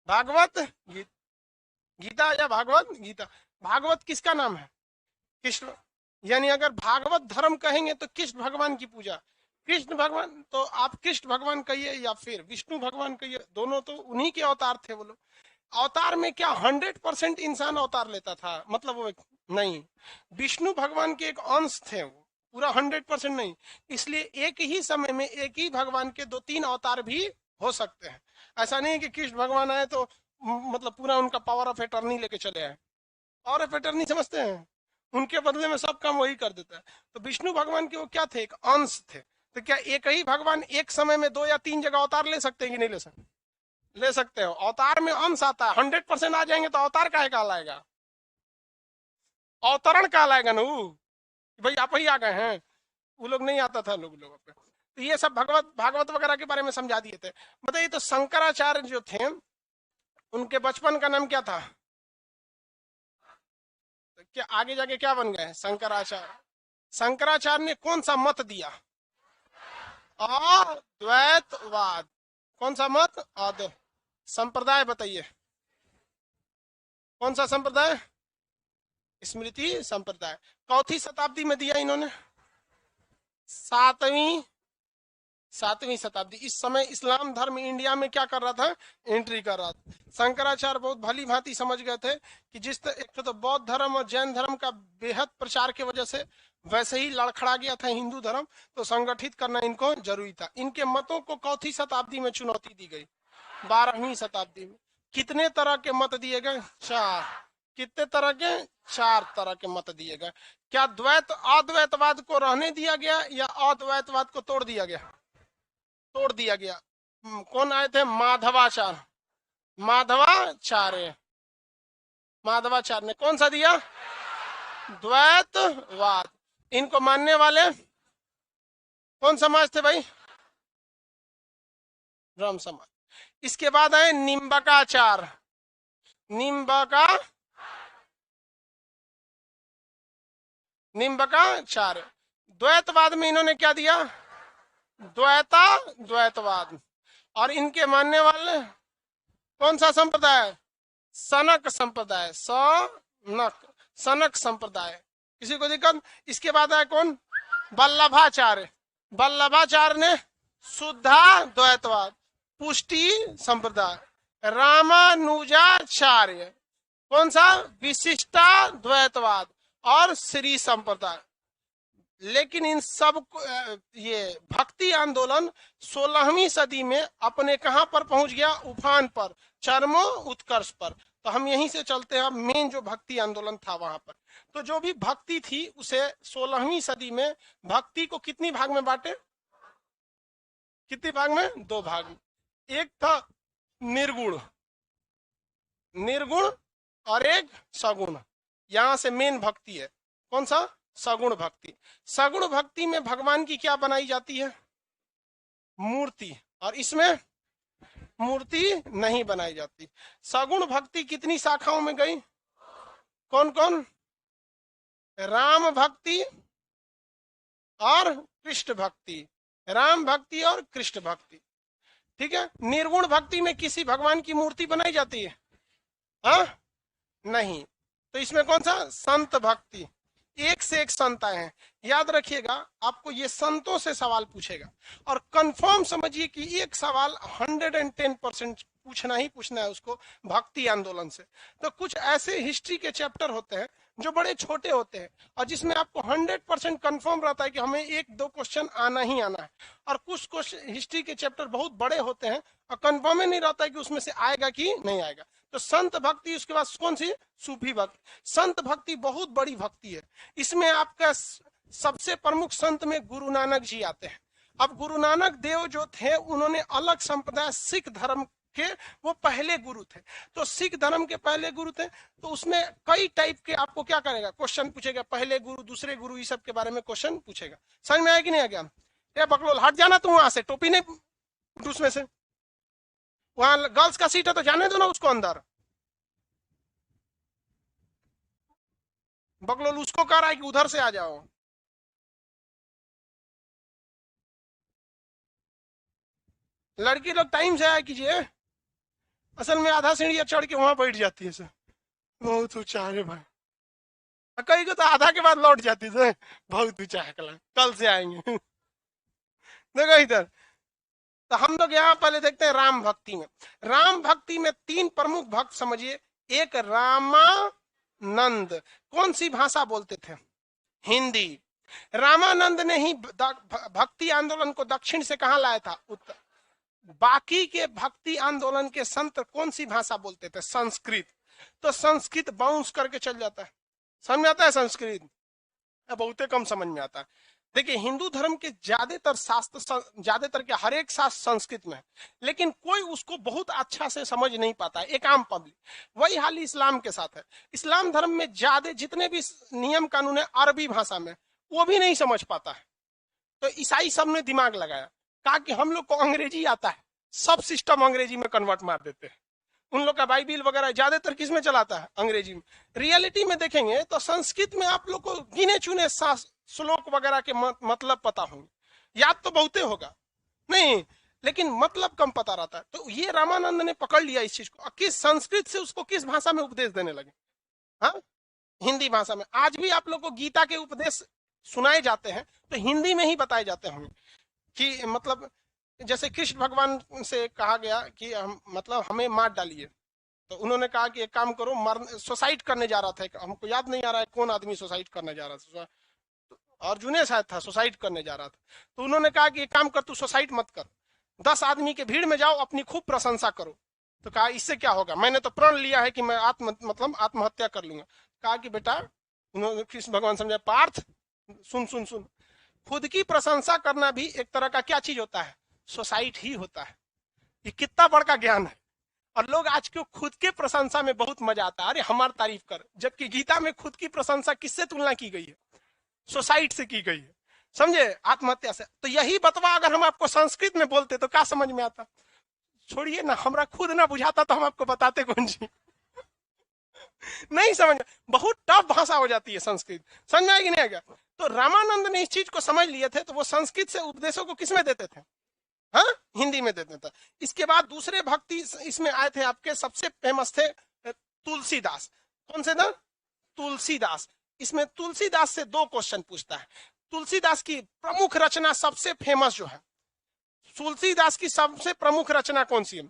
भागवत गीता या भागवत गीता। भागवत किसका नाम है? कृष्ण। यानी अगर भागवत धर्म कहेंगे तो कृष्ण भगवान की पूजा। कृष्ण भगवान तो आप कृष्ण भगवान कहिए या फिर विष्णु भगवान कहिए, दोनों तो उन्हीं के अवतार थे वो लोग। अवतार में क्या 100% इंसान अवतार लेता था? मतलब वो नहीं, विष्णु भगवान के एक अंश थे वो, पूरा 100% नहीं। इसलिए एक ही समय में एक ही भगवान के 2-3 अवतार भी हो सकते हैं। ऐसा नहीं कि कृष्ण भगवान आए तो मतलब पूरा उनका पावर ऑफ एटर्नी लेके चले आए। पावर ऑफ एटर्नी समझते हैं? उनके बदले में सब काम वही कर देता है। तो विष्णु भगवान के वो क्या थे? एक अंश थे। तो क्या एक ही भगवान एक समय में 2 या 3 जगह अवतार ले सकते हैं कि नहीं ले सकते? ले सकते हो। अवतार में अंश आता है, 100% आ जाएंगे तो अवतार काहे कहलाएगा? अवतरण कहलाएगा ना वो, भाई आप ही आ गए हैं। वो लोग नहीं आता था लोगों पे। तो ये सब भगवत भागवत वगैरह के बारे में समझा दिए थे। बताइए, तो शंकराचार्य जो थे उनके बचपन का नाम क्या था? तो क्या आगे जाके क्या बन गए? शंकराचार्य। शंकराचार्य ने कौन सा मत दिया? अद्वैतवाद। कौन सा मत? अद्वैत। संप्रदाय बताइए, कौन सा संप्रदाय? स्मृति संप्रदाय। चौथी शताब्दी में दिया इन्होंने। सातवीं सातवीं शताब्दी। इस समय इस्लाम धर्म इंडिया में क्या कर रहा था? एंट्री कर रहा था। शंकराचार्य बहुत भली भांति समझ गए थे कि एक तो बौद्ध धर्म और जैन धर्म का बेहद प्रचार की वजह से वैसे ही लड़खड़ा गया था हिंदू धर्म, तो संगठित करना इनको जरूरी था। इनके मतों को चौथी शताब्दी में चुनौती दी गई। 12वीं शताब्दी में कितने तरह के मत दिए गए? 4। कितने तरह के? 4 तरह के मत दिए गए। क्या अद्वैतवाद को रहने दिया गया या अद्वैतवाद को तोड़ दिया गया? तोड़ दिया गया। कौन आए थे? माधवाचार्य। माधवाचार्य माधवाचार्य ने कौन सा दिया? द्वैतवाद। इनको मानने वाले कौन समाज थे भाई? ब्रह्म समाज। इसके बाद आए निम्बकाचार्य। निम्बकाचार्य। द्वैतवाद में इन्होंने क्या दिया? द्वैतवाद। और इनके मानने वाले कौन सा संप्रदाय? सनक संप्रदाय। सनक संप्रदाय। किसी को दिक्कत? इसके बाद आए कौन? वल्लभाचार्य। वल्लभाचार्य ने शुद्धा द्वैतवाद। पुष्टि संप्रदाय। रामानुजाचार्य कौन सा? विशिष्टा द्वैतवाद और श्री संप्रदाय। लेकिन इन सब ये भक्ति आंदोलन 16वीं सदी में अपने कहां पर पहुंच गया? उफान पर, चरमो उत्कर्ष पर। तो हम यहीं से चलते हैं मेन जो भक्ति आंदोलन था वहां पर। तो जो भी भक्ति थी उसे 16वीं सदी में भक्ति को कितनी भाग में बांटे? कितनी भाग में? 2 भाग में। एक था निर्गुण निर्गुण और एक सगुण। यहां से मेन भक्ति है। कौन सा? सगुण भक्ति। सगुण भक्ति में भगवान की क्या बनाई जाती है? मूर्ति। और इसमें मूर्ति नहीं बनाई जाती। सगुण भक्ति कितनी शाखाओं में गई? कौन कौन? राम भक्ति और कृष्ण भक्ति। राम भक्ति और कृष्ण भक्ति। ठीक है। निर्गुण भक्ति में किसी भगवान की मूर्ति बनाई जाती है? हाँ, नहीं। तो इसमें कौन सा? संत भक्ति। एक से एक संत आए हैं। याद रखिएगा, आपको ये संतों से सवाल पूछेगा और कंफर्म समझिए कि एक सवाल 110% पूछना ही पूछना है उसको भक्ति आंदोलन से। तो कुछ ऐसे हिस्ट्री के चैप्टर होते हैं जो बड़े छोटे होते हैं और जिसमें आपको 100% कंफर्म रहता है कि हमें 1-2 क्वेश्चन आना ही आना है। और कुछ क्वेश्चन हिस्ट्री के चैप्टर बहुत बड़े होते हैं और कंफर्म ही नहीं रहता है कि उसमें से आएगा कि नहीं आएगा। तो संत भक्ति, उसके बाद कौन सी? सूफी भक्ति। संत भक्ति बहुत बड़ी भक्ति है। इसमें आपका सबसे प्रमुख संत में गुरु नानक जी आते हैं। अब गुरु नानक देव जो थे उन्होंने अलग संप्रदाय सिख धर्म के वो पहले गुरु थे। तो सिख धर्म के पहले गुरु थे। तो उसमें कई टाइप के आपको क्या करेगा? क्वेश्चन पूछेगा। पहले गुरु, दूसरे गुरु, इस सब के बारे में क्वेश्चन पूछेगा। समझ में आया कि नहीं आ गया? ए बकलोल हट जाना तुम वहां से, टोपी नहीं उसमें से। वहां गर्ल्स का सीट है तो जाने दो ना उसको अंदर। बकलोल उसको कह रहा है कि उधर से आ जाओ। लड़की लोग टाइम से आया कीजिए। असल में आधा सीढ़ियां चढ़ के वहां बैठ जाती है सर, बहुत ऊंचा है भाई। कई को तो आधा के बाद लौट जाती है, बहुत ऊंचा है, कल से आएंगे। देखो इधर, तो हम लोग यहाँ पहले देखते हैं राम भक्ति में। राम भक्ति में तीन प्रमुख भक्त समझिए। एक रामानंद, कौन सी भाषा बोलते थे? हिंदी। रामानंद ने ही भक्ति आंदोलन को दक्षिण से कहां लाया था? उत्तर। बाकी के भक्ति आंदोलन के संत कौन सी भाषा बोलते थे? संस्कृत। तो संस्कृत बाउंस करके चल जाता है। समझ में आता है संस्कृत? बहुत कम समझ में आता है। देखिए हिंदू धर्म के ज्यादातर शास्त्र, ज्यादातर के हर एक शास्त्र संस्कृत में है, लेकिन कोई उसको बहुत अच्छा से समझ नहीं पाता है, एक आम पब्लिक। वही हाल इस्लाम के साथ है। इस्लाम धर्म में ज्यादा जितने भी नियम कानून है अरबी भाषा में, वो भी नहीं समझ पाता है। तो ईसाई सब ने दिमाग लगाया, कहा कि हम लोग को अंग्रेजी आता है, सब सिस्टम अंग्रेजी में कन्वर्ट मार देते हैं। उन लोग का बाइबिल वगैरह ज्यादातर किस में चलाता है? अंग्रेजी में। रियलिटी में देखेंगे तो संस्कृत में आप लोग को गिने चुने श्लोक वगैरह के मतलब पता होंगे, याद तो बहुते होगा नहीं, लेकिन मतलब कम पता रहता है। तो ये रामानंद ने पकड़ लिया इस चीज को, किस संस्कृत से उसको किस भाषा में उपदेश देने लगे? हाँ, हिंदी भाषा में। आज भी आप लोग को गीता के उपदेश सुनाए जाते हैं तो हिंदी में ही बताए जाते हैं कि मतलब जैसे कृष्ण भगवान से कहा गया कि हम मतलब हमें मार डालिए, तो उन्होंने कहा कि एक काम करो, सुसाइड करने जा रहा था, हमको याद नहीं आ रहा है कौन आदमी सुसाइड करने जा रहा था, अर्जुन शायद था, सुसाइड करने जा रहा था। तो उन्होंने कहा कि एक काम कर, तू सुसाइड मत कर, 10 आदमी के भीड़ में जाओ, अपनी खूब प्रशंसा करो। तो कहा इससे क्या होगा, मैंने तो प्रण लिया है कि मैं आत्महत्या कर लूंगा। कहा कि बेटा, उन्होंने कृष्ण भगवान समझा, पार्थ सुन सुन सुन, खुद की प्रशंसा करना भी एक तरह का क्या चीज होता है? सुसाइड ही होता है। ये कितना बड़ा ज्ञान है। और लोग आज क्यों खुद के प्रशंसा में बहुत मजा आता है, अरे हमारी तारीफ कर, जबकि गीता में खुद की प्रशंसा किससे तुलना की गई है? सुसाइड से की गई है, समझे, आत्महत्या से। तो यही बतवा अगर हम आपको संस्कृत में बोलते तो क्या समझ में आता? छोड़िए ना, हमरा खुद ना बुझाता तो हम आपको बताते कौन जी। नहीं समझ, बहुत टफ भाषा हो जाती है संस्कृत, समझ में आएगी नहीं आएगा? तो रामानंद ने इस चीज को समझ लिए थे, तो वो संस्कृत से उपदेशों को किसमें देते थे? हाँ, हिंदी में देते थे। इसके बाद दूसरे भक्ति इसमें आए थे, आपके सबसे फेमस थे तुलसीदास। कौन से था? तुलसीदास। इसमें तुलसीदास से 2 क्वेश्चन पूछता है। तुलसीदास की प्रमुख रचना सबसे फेमस जो है, तुलसीदास की सबसे प्रमुख रचना कौन सी है?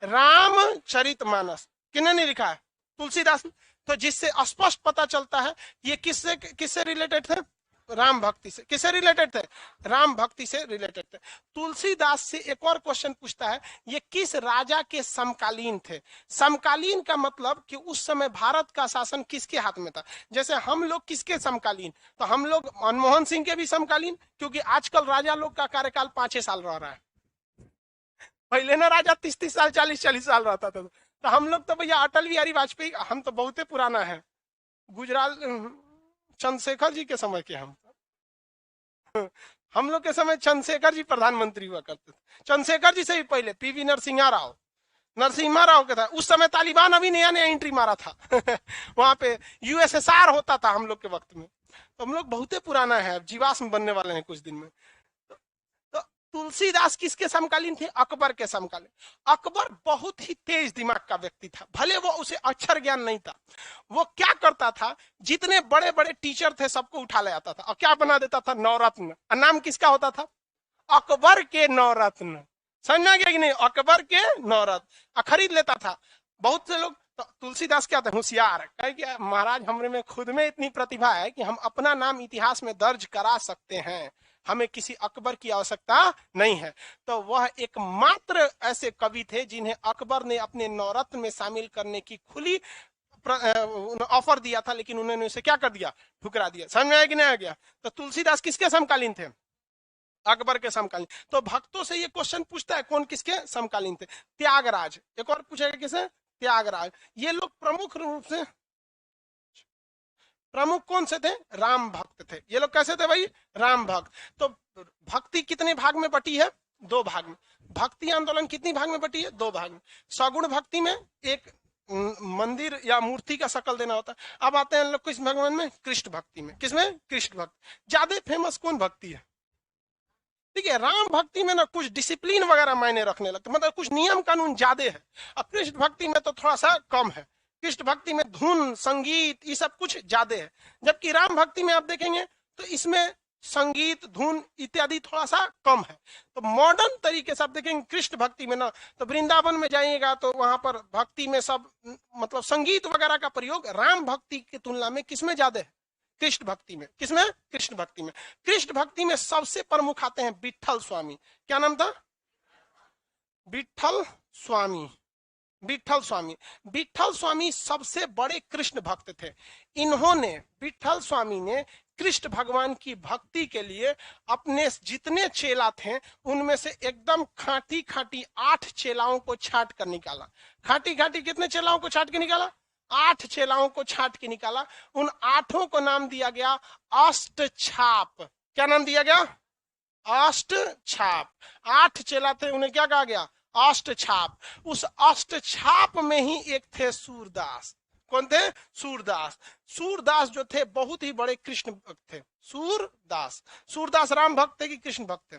रामचरितमानस। किन्होंने लिखा है? तुलसीदास। तो जिससे स्पष्ट पता चलता है ये किससे किससे रिलेटेड थे? राम भक्ति से। किससे रिलेटेड थे? राम भक्ति से रिलेटेड थे। तुलसीदास से एक और क्वेश्चन पूछता है, ये किस राजा के समकालीन थे? समकालीन का मतलब कि उस समय भारत का शासन किसके हाथ में था? जैसे हम लोग किसके समकालीन, तो हम लोग मनमोहन सिंह के भी समकालीन, क्योंकि आजकल राजा लोग का कार्यकाल 5 साल रह रहा है। पहले ना राजा 30-30 साल 40-40 साल रहता था। तो हम लोग तो भैया अटल बिहारी वाजपेयी, हम तो बहुत पुराना है, गुजरात चंद्रशेखर जी के समय के हम लोग के समय चंद्रशेखर जी प्रधानमंत्री हुआ करते थे। चंद्रशेखर जी से भी पहले पीवी नरसिम्हा राव के था। उस समय तालिबान अभी नया नया एंट्री मारा था। वहां पे यूएसएसआर होता था हम लोग के वक्त में। तो हम लोग बहुत पुराना है, जीवाश्म बनने वाले हैं कुछ दिन में। तो तुलसीदास किसके समकालीन थे? अकबर के समकालीन। अकबर बहुत ही तेज दिमाग का व्यक्ति था, भले वो उसे अक्षर ज्ञान नहीं था। वो क्या करता था, जितने बड़े बड़े टीचर थे सबको उठा ले आता था और क्या बना देता था? नवरत्न। नाम किसका होता था? अकबर के नवरत्न। समझना गया कि नहीं? अकबर के नवरत्न खरीद लेता था। बहुत से लोग, तो तुलसीदास क्या था? होशियार। कहे कि महाराज हमरे में खुद में इतनी प्रतिभा है कि हम अपना नाम इतिहास में दर्ज करा सकते हैं, हमें किसी अकबर की आवश्यकता नहीं है। तो वह एकमात्र ऐसे कवि थे जिन्हें अकबर ने अपने नवरत्न में शामिल करने की खुली ऑफर दिया था, लेकिन उन्होंने उसे क्या कर दिया? ठुकरा दिया। समझ में आया कि नहीं आ गया? तो तुलसीदास किसके समकालीन थे? अकबर के समकालीन। तो भक्तों से ये क्वेश्चन पूछता है, कौन किसके समकालीन थे? त्यागराज। एक और पूछेगा किसे? त्यागराज। ये लोग प्रमुख रूप से प्रमुख कौन से थे? राम भक्त थे। ये लोग कैसे थे भाई? राम भक्त। तो भक्ति कितने भाग में बटी है? 2 भाग में। भक्ति आंदोलन कितनी भाग में बटी है? 2 भाग में। सगुण भक्ति में एक मंदिर या मूर्ति का शकल देना होता है। अब आते हैं लोग किस भगवान में? कृष्ण भक्ति में। किसमें? कृष्ण भक्ति। ज्यादा फेमस कौन भक्ति है? देखिए राम भक्ति में ना कुछ डिसिप्लिन वगैरह मायने रखने लगते, मतलब कुछ नियम कानून ज्यादा है, और कृष्ण भक्ति में तो थोड़ा सा कम है। कृष्ण भक्ति में धुन संगीत ये सब कुछ ज्यादा है, जबकि राम भक्ति में आप देखेंगे तो इसमें संगीत धुन इत्यादि थोड़ा सा कम है। तो मॉडर्न तरीके से आप देखेंगे कृष्ण भक्ति में ना, तो वृंदावन में जाइएगा तो वहां पर भक्ति में सब मतलब संगीत वगैरह का प्रयोग राम भक्ति की तुलना में किसमें ज्यादा है? कृष्ण भक्ति में। किसमें? कृष्ण भक्ति में। कृष्ण भक्ति में सबसे प्रमुख आते हैं विठल स्वामी। क्या नाम था? विठल स्वामी। विठल स्वामी, विठल स्वामी सबसे बड़े कृष्ण भक्त थे। इन्होंने, विठल स्वामी ने कृष्ण भगवान की भक्ति के लिए अपने जितने चेला थे उनमें से एकदम खाटी खाटी 8 चेलाओं को छांट कर निकाला। खाटी खाटी कितने चेलाओं को छांट के निकाला? 8 चेलाओं को छांट के निकाला। उन 8 को नाम दिया गया अष्टछाप। क्या नाम दिया गया? अष्टछाप। 8 चेला थे, उन्हें क्या कहा गया? अष्टछाप। उस अष्टछाप में ही एक थे सूरदास। कौन थे? सूरदास। सूरदास जो थे बहुत ही बड़े कृष्ण भक्त थे। सूरदास, सूरदास राम भक्त थे कि कृष्ण भक्त थे?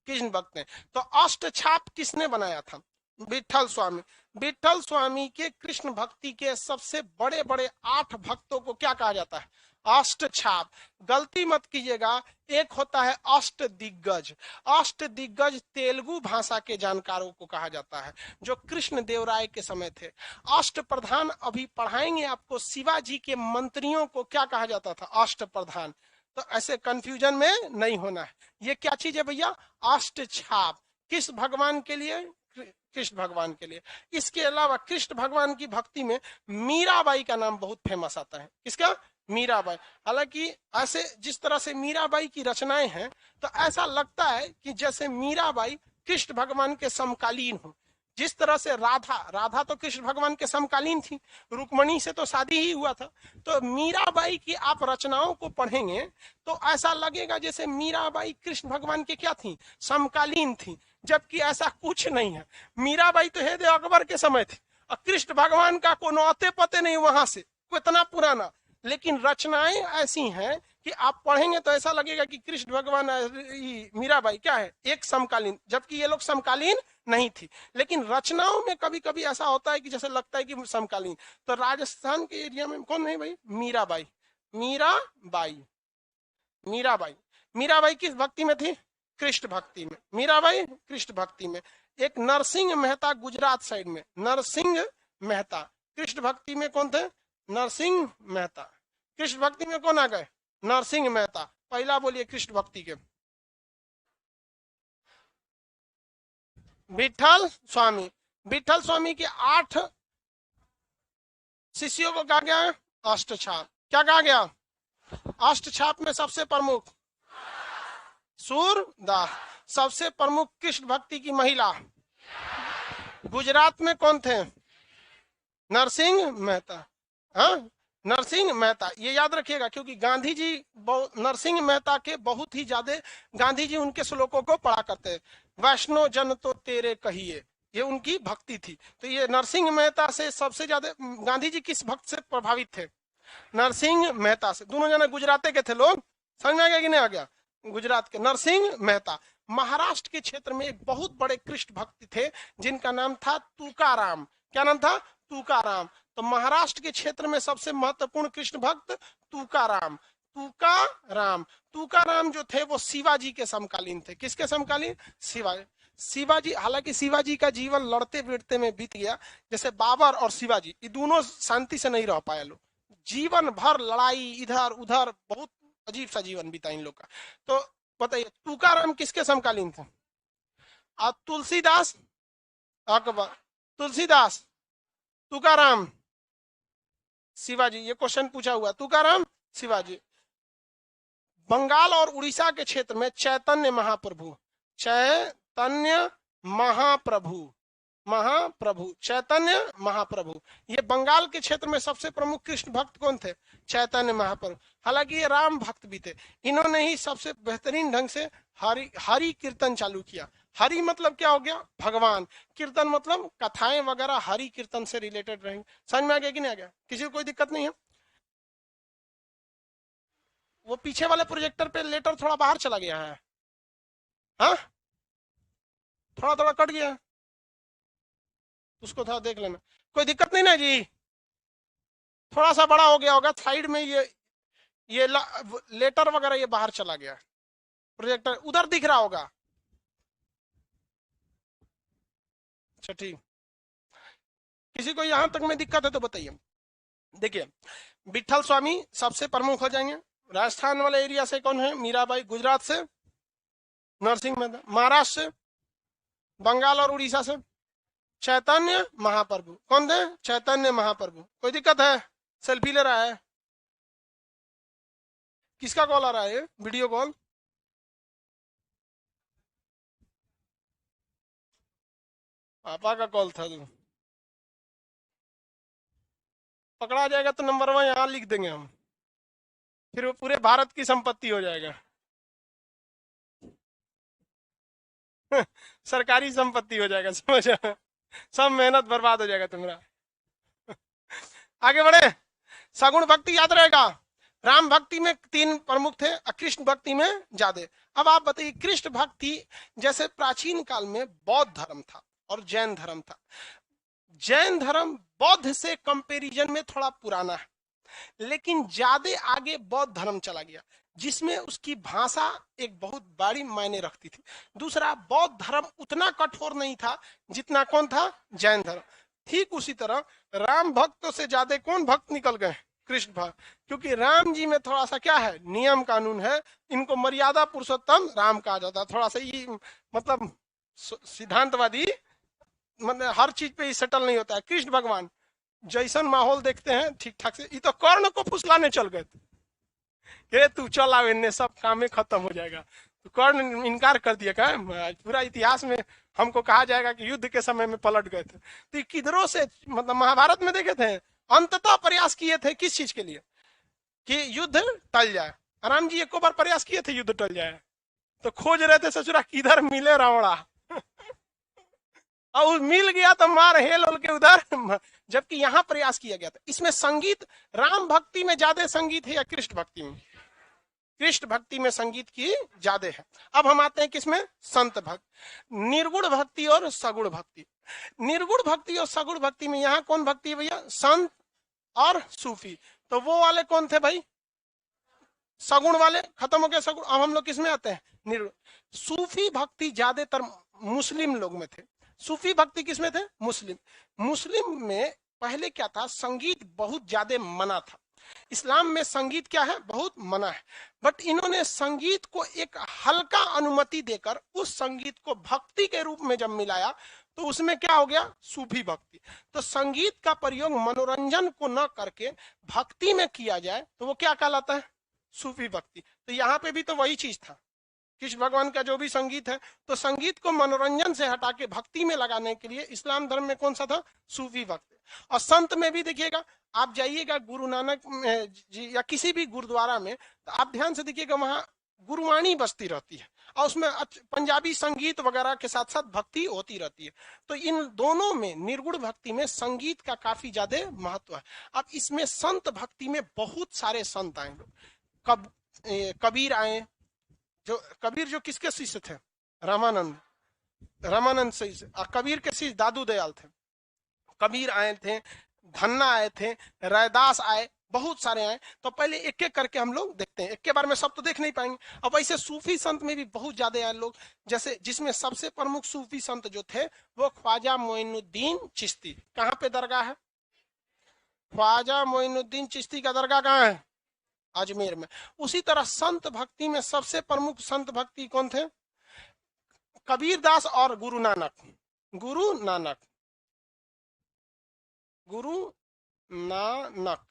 कृष्ण भक्त थे। तो अष्टछाप किसने बनाया था? विठल स्वामी। विठल स्वामी के कृष्ण भक्ति के सबसे बड़े बड़े 8 भक्तों को क्या कहा जाता है? अष्टछाप। गलती मत कीजिएगा, एक होता है अष्ट दिग्गज। अष्ट दिग्गज तेलुगु भाषा के जानकारों को कहा जाता है, जो कृष्ण देव राय के समय थे। अष्ट प्रधान अभी पढ़ाएंगे आपको, शिवाजी के मंत्रियों को क्या कहा जाता था? अष्ट प्रधान। तो ऐसे कंफ्यूजन में नहीं होना है। ये क्या चीज है भैया? अष्टछाप। किस भगवान के लिए? कृष्ण भगवान के लिए। इसके अलावा कृष्ण भगवान की भक्ति में मीराबाई का नाम बहुत फेमस आता है। किसका? मीराबाई। हालांकि ऐसे जिस तरह से मीराबाई की रचनाएं हैं तो ऐसा लगता है कि जैसे मीराबाई कृष्ण भगवान के समकालीन हो। जिस तरह से राधा तो कृष्ण भगवान के समकालीन थी, रुक्मणी से तो शादी ही हुआ था। तो मीराबाई की आप रचनाओं को पढ़ेंगे तो ऐसा लगेगा जैसे मीराबाई कृष्ण भगवान के क्या थी? समकालीन थी, जबकि ऐसा कुछ नहीं है। मीराबाई तो है अकबर के समय थी, और कृष्ण भगवान का कोनो अते पते नहीं वहां से, कितना पुराना। लेकिन रचनाएं ऐसी हैं कि आप पढ़ेंगे तो ऐसा लगेगा कि कृष्ण भगवान मीराबाई क्या है? एक समकालीन, जबकि ये लोग समकालीन नहीं थी। लेकिन रचनाओं में कभी कभी ऐसा होता है कि जैसे लगता है कि समकालीन। तो राजस्थान के एरिया में कौन है भाई? मीराबाई। मीराबाई। मीराबाई। मीराबाई किस भक्ति में थी? कृष्ण भक्ति में। मीराबाई कृष्ण भक्ति में। एक नरसिंह मेहता गुजरात साइड में, नरसिंह मेहता कृष्ण भक्ति में कौन थे? नरसिंह मेहता। कृष्ण भक्ति में कौन आ गए? नरसिंह मेहता। पहला बोलिए कृष्ण भक्ति के। विठल स्वामी। विठल स्वामी के 8 शिष्यों को कहा गया अष्टछाप। क्या कहा गया? अष्टछाप में सबसे प्रमुख सूरदास। सबसे प्रमुख कृष्ण भक्ति की महिला गुजरात में कौन थे? नरसिंह मेहता। हाँ, नरसिंह मेहता, ये याद रखिएगा, क्योंकि गांधी जी नरसिंह मेहता के बहुत ही ज्यादा, गांधी जी उनके श्लोकों को पढ़ा करते हैं। वैष्णो जन तो तेरे कहिए, ये उनकी भक्ति थी। तो ये नरसिंह मेहता से सबसे ज्यादा गांधी जी किस भक्त से प्रभावित थे? नरसिंह मेहता से। दोनों जने गुजराते के थे लोग, समझ में आ गया कि नहीं आ गया? गुजरात के नरसिंह मेहता। महाराष्ट्र के क्षेत्र में एक बहुत बड़े कृष्ण भक्त थे जिनका नाम था तुकाराम। क्या नाम था? तुकाराम। तो महाराष्ट्र के क्षेत्र में सबसे महत्वपूर्ण कृष्ण भक्त तुकाराम। तुकाराम। तुकाराम जो थे वो शिवाजी के समकालीन थे। किसके समकालीन? शिवाजी। शिवाजी, हालांकि शिवाजी का जीवन लड़ते भिड़ते में बीत गया। जैसे बाबर और शिवाजी, ये दोनों शांति से नहीं रह पाए लोग, जीवन भर लड़ाई इधर उधर, बहुत अजीब सा जीवन बीता इन लोग का। तो बताइए तुकाराम किसके समकालीन थे? और तुलसीदास, अकबर, तुलसीदास, तुकाराम, शिवाजी। ये क्वेश्चन पूछा हुआ, तुकाराम, शिवाजी। बंगाल और उड़ीसा के क्षेत्र में चैतन्य महाप्रभु, चैतन्य महाप्रभु, महाप्रभु, चैतन्य महाप्रभु। ये बंगाल के क्षेत्र में सबसे प्रमुख कृष्ण भक्त कौन थे? चैतन्य महाप्रभु। हालांकि ये राम भक्त भी थे। इन्होंने ही सबसे बेहतरीन ढंग से हरि कीर्तन चालू किया। हरि मतलब क्या हो गया? भगवान। कीर्तन मतलब कथाएं वगैरह हरि कीर्तन से रिलेटेड रहेंगे। समझ में आ गया कि नहीं आ गया? किसी को कोई दिक्कत नहीं है? वो पीछे वाले प्रोजेक्टर पे लेटर थोड़ा बाहर चला गया है। हाँ, थोड़ा थोड़ा कट गया, उसको थोड़ा देख लेना, कोई दिक्कत नहीं ना जी। थोड़ा सा बड़ा हो गया होगा साइड में, ये लेटर वगैरह ये बाहर चला गया, प्रोजेक्टर उधर दिख रहा होगा। अच्छा ठीक, किसी को यहां तक में दिक्कत है तो बताइए। देखिए, विठल स्वामी सबसे प्रमुख हो जाएंगे। राजस्थान वाले एरिया से कौन है? मीराबाई। गुजरात से नरसिंह मेहता। महाराष्ट्र से, बंगाल और उड़ीसा से चैतन्य महाप्रभु। कौन थे? चैतन्य महाप्रभु। कोई दिक्कत है? सेल्फी ले रहा है, किसका कॉल आ रहा है? Video call? पापा का कॉल था। तो पकड़ा जाएगा तो नंबर 1 यहाँ लिख देंगे हम, फिर वो पूरे भारत की संपत्ति हो जाएगा। सरकारी संपत्ति हो जाएगा, समझ? सब मेहनत बर्बाद हो जाएगा तुम्हारा। आगे बढ़े। सगुण भक्ति याद रहेगा। राम भक्ति में 3 प्रमुख थे, कृष्ण भक्ति में ज्यादा। अब आप बताइए, कृष्ण भक्ति जैसे प्राचीन काल में बौद्ध धर्म था और जैन धर्म था। जैन धर्म बौद्ध से कंपैरिजन में थोड़ा पुराना है, लेकिन ज्यादा आगे बौद्ध धर्म चला गया, जिसमें उसकी भाषा एक बहुत बड़ी मायने रखती थी। दूसरा, बौद्ध धर्म उतना कठोर नहीं था जितना कौन था? जैन धर्म। ठीक उसी तरह राम भक्तों से ज्यादा कौन भक्त निकल गए? कृष्ण भक्त। क्योंकि राम जी में थोड़ा सा क्या है? नियम कानून है। इनको मर्यादा पुरुषोत्तम राम कहा जाता है। थोड़ा सा ये मतलब सिद्धांतवादी, मतलब हर चीज पे ही सेटल नहीं होता है। कृष्ण भगवान जैसन माहौल देखते हैं ठीक ठाक से, ये तो कर्ण को फुसलाने चल गए थे, तू चल आओ इनने, सब काम में खत्म हो जाएगा। तो कर्ण इनकार कर दिया। क्या पूरा इतिहास में हमको कहा जाएगा कि युद्ध के समय में पलट गए थे। तो किधरों से, मतलब महाभारत में देखे थे, अंततः प्रयास किए थे किस चीज के लिए? कि युद्ध टल जाए। राम जी एक बार प्रयास किए थे युद्ध टल जाए, तो खोज रहे थे ससुरा किधर मिले रावणा। और मिल गया तो मार हेल होल के उधर, जबकि यहां प्रयास किया गया था। इसमें संगीत, राम भक्ति में ज्यादा संगीत है या कृष्ण भक्ति में? कृष्ण भक्ति में संगीत की ज्यादा है। अब हम आते हैं किसमें? संत भक्त, निर्गुण भक्ति और सगुण भक्ति। निर्गुण भक्ति और सगुण भक्ति में यहाँ कौन भक्ति है भैया? संत और सूफी। तो वो वाले कौन थे भाई? सगुण वाले खत्म हो गए सगुण। अब हम लोग किसमें आते हैं? निर्गुण। सूफी भक्ति ज्यादातर मुस्लिम लोग में थे। सूफी भक्ति किसमें थे? मुस्लिम। मुस्लिम में पहले क्या था? संगीत बहुत ज्यादा मना था। इस्लाम में संगीत क्या है? बहुत मना है। बट इन्होंने संगीत को एक हल्का अनुमति देकर उस संगीत को भक्ति के रूप में जब मिलाया, तो उसमें क्या हो गया? सूफी भक्ति। तो संगीत का प्रयोग मनोरंजन को न करके भक्ति में किया जाए तो वो क्या कहलाता है? सूफी भक्ति। तो यहाँ पे भी तो वही चीज था। कृष्ण भगवान का जो भी संगीत है, तो संगीत को मनोरंजन से हटा के भक्ति में लगाने के लिए इस्लाम धर्म में कौन सा था? सूफी भक्ति। और संत में भी देखिएगा, आप जाइएगा गुरु नानक जी या किसी भी गुरुद्वारा में, तो आप ध्यान से देखिएगा, वहां गुरुवाणी बजती रहती है और उसमें पंजाबी संगीत वगैरह के साथ साथ भक्ति होती रहती है। तो इन दोनों में, निर्गुण भक्ति में संगीत का काफी ज्यादा महत्व है। अब इसमें संत भक्ति में बहुत सारे संत आए। कबीर आए, जो कबीर जो किसके शिष्य थे? रामानंद। रामानंद से कबीर के शिष्य दादू दयाल थे। कबीर आए थे, धन्ना आए थे, रैदास आए, बहुत सारे आए। तो पहले एक एक करके हम लोग देखते हैं, एक के बारे में सब तो देख नहीं पाएंगे। अब ऐसे सूफी संत में भी बहुत ज्यादा आए लोग, जैसे जिसमें सबसे प्रमुख सूफी संत जो थे वो ख्वाजा मोइनुद्दीन चिश्ती। कहाँ पे दरगाह है? ख्वाजा मोइनुद्दीन चिश्ती का दरगाह कहाँ है? अजमेर में। उसी तरह संत भक्ति में सबसे प्रमुख संत भक्ति कौन थे? कबीरदास और गुरु नानक। गुरु नानक, गुरु नानक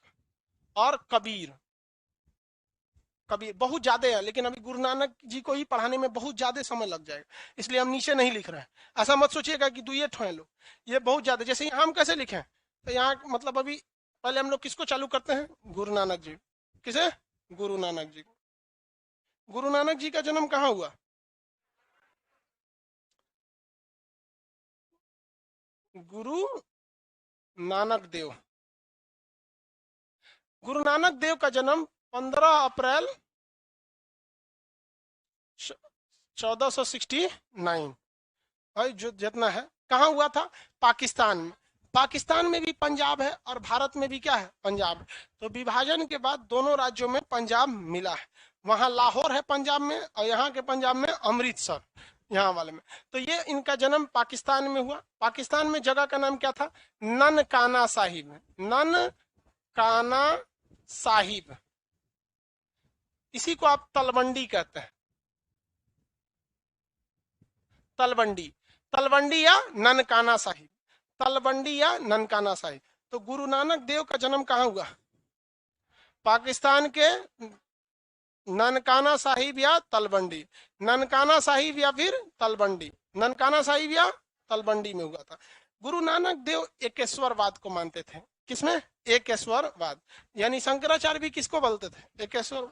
और कबीर। कबीर बहुत ज्यादा है, लेकिन अभी गुरु नानक जी को ही पढ़ाने में बहुत ज्यादा समय लग जाएगा, इसलिए हम नीचे नहीं लिख रहे हैं। ऐसा मत सोचिएगा कि 2 ठो लोग, ये बहुत ज्यादा। जैसे यहाँ हम कैसे लिखे, तो यहाँ मतलब अभी पहले हम लोग किसको चालू करते हैं? गुरु नानक जी। किसे? गुरु नानक जी। गुरु नानक जी का जन्म कहाँ हुआ? गुरु नानक देव। गुरु नानक देव का जन्म 15 अप्रैल 1469 भाई, जो जितना है। कहाँ हुआ था? पाकिस्तान में। पाकिस्तान में भी पंजाब है और भारत में भी क्या है? पंजाब। तो विभाजन के बाद दोनों राज्यों में पंजाब मिला है। वहां लाहौर है पंजाब में, और यहाँ के पंजाब में अमृतसर, यहाँ वाले में। तो ये इनका जन्म पाकिस्तान में हुआ। पाकिस्तान में जगह का नाम क्या था? ननकाना साहिब। ननकाना साहिब, इसी को आप तलवंडी कहते हैं। तलवंडी, तलवंडी या ननकाना साहिब, तलवंडी या ननकाना साहिब। तो गुरु नानक देव का जन्म कहाँ हुआ? पाकिस्तान के ननकाना साहिब या तलवंडी, ननकाना साहिब या फिर तलवंडी, ननकाना साहिब या तलवंडी में हुआ था। गुरु नानक देव एकेश्वरवाद को मानते थे। किसमें? एकेश्वरवाद। यानी शंकराचार्य भी किसको बोलते थे? एकेश्वर।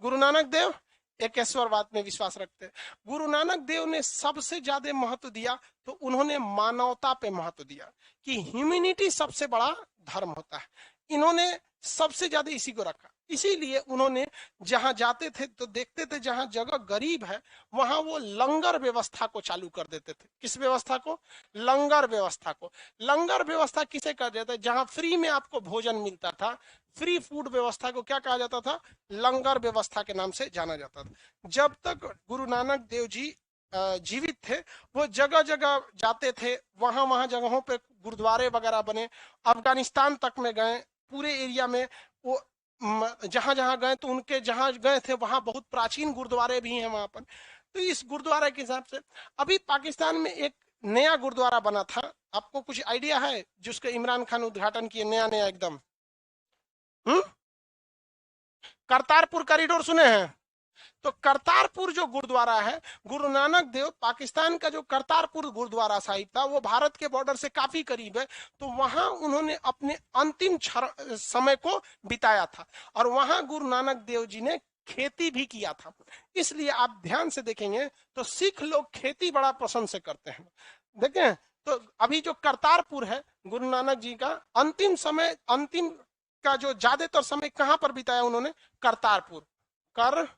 गुरु नानक देव एकेश्वरवाद में विश्वास रखते। गुरु नानक देव ने सबसे ज्यादा महत्व दिया तो उन्होंने मानवता पे महत्व दिया कि ह्यूमैनिटी सबसे बड़ा धर्म होता है। इन्होंने सबसे ज्यादा इसी को रखा। इसीलिए उन्होंने जहां जाते थे तो देखते थे जहां जगह गरीब है वहां वो लंगर व्यवस्था को चालू कर देते थे। किस व्यवस्था को? लंगर व्यवस्था को। लंगर व्यवस्था किसे कहा जाता है? जहां फ्री में आपको भोजन मिलता था, फ्री फूड व्यवस्था को क्या कहा जाता था? लंगर व्यवस्था के नाम से जाना जाता था। जब तक गुरु नानक देव जी जीवित थे वो जगह जगह जाते थे, वहां वहां जगहों पे गुरुद्वारे वगैरह बने। अफगानिस्तान तक में गए, पूरे एरिया में वो जहां जहां गए तो उनके जहां गए थे वहां बहुत प्राचीन गुरुद्वारे भी हैं वहां पर। तो इस गुरुद्वारा के हिसाब से अभी पाकिस्तान में एक नया गुरुद्वारा बना था, आपको कुछ आइडिया है? जिसके इमरान खान उद्घाटन किए, नया नया एकदम। करतारपुर कॉरिडोर सुने हैं? तो करतारपुर जो गुरुद्वारा है, गुरु नानक देव पाकिस्तान का जो करतारपुर गुरुद्वारा साहिब था वो भारत के बॉर्डर से काफी करीब है। तो वहां उन्होंने अपने अंतिम समय को बिताया था और वहां गुरु नानक देव जी ने खेती भी किया था। इसलिए आप ध्यान से देखेंगे तो सिख लोग खेती बड़ा पसंद से करते हैं। देखें तो अभी जो करतारपुर है, गुरु नानक जी का अंतिम समय, अंतिम का जो ज्यादातर समय कहां पर बिताया उन्होंने? करतारपुर। करतारपुर।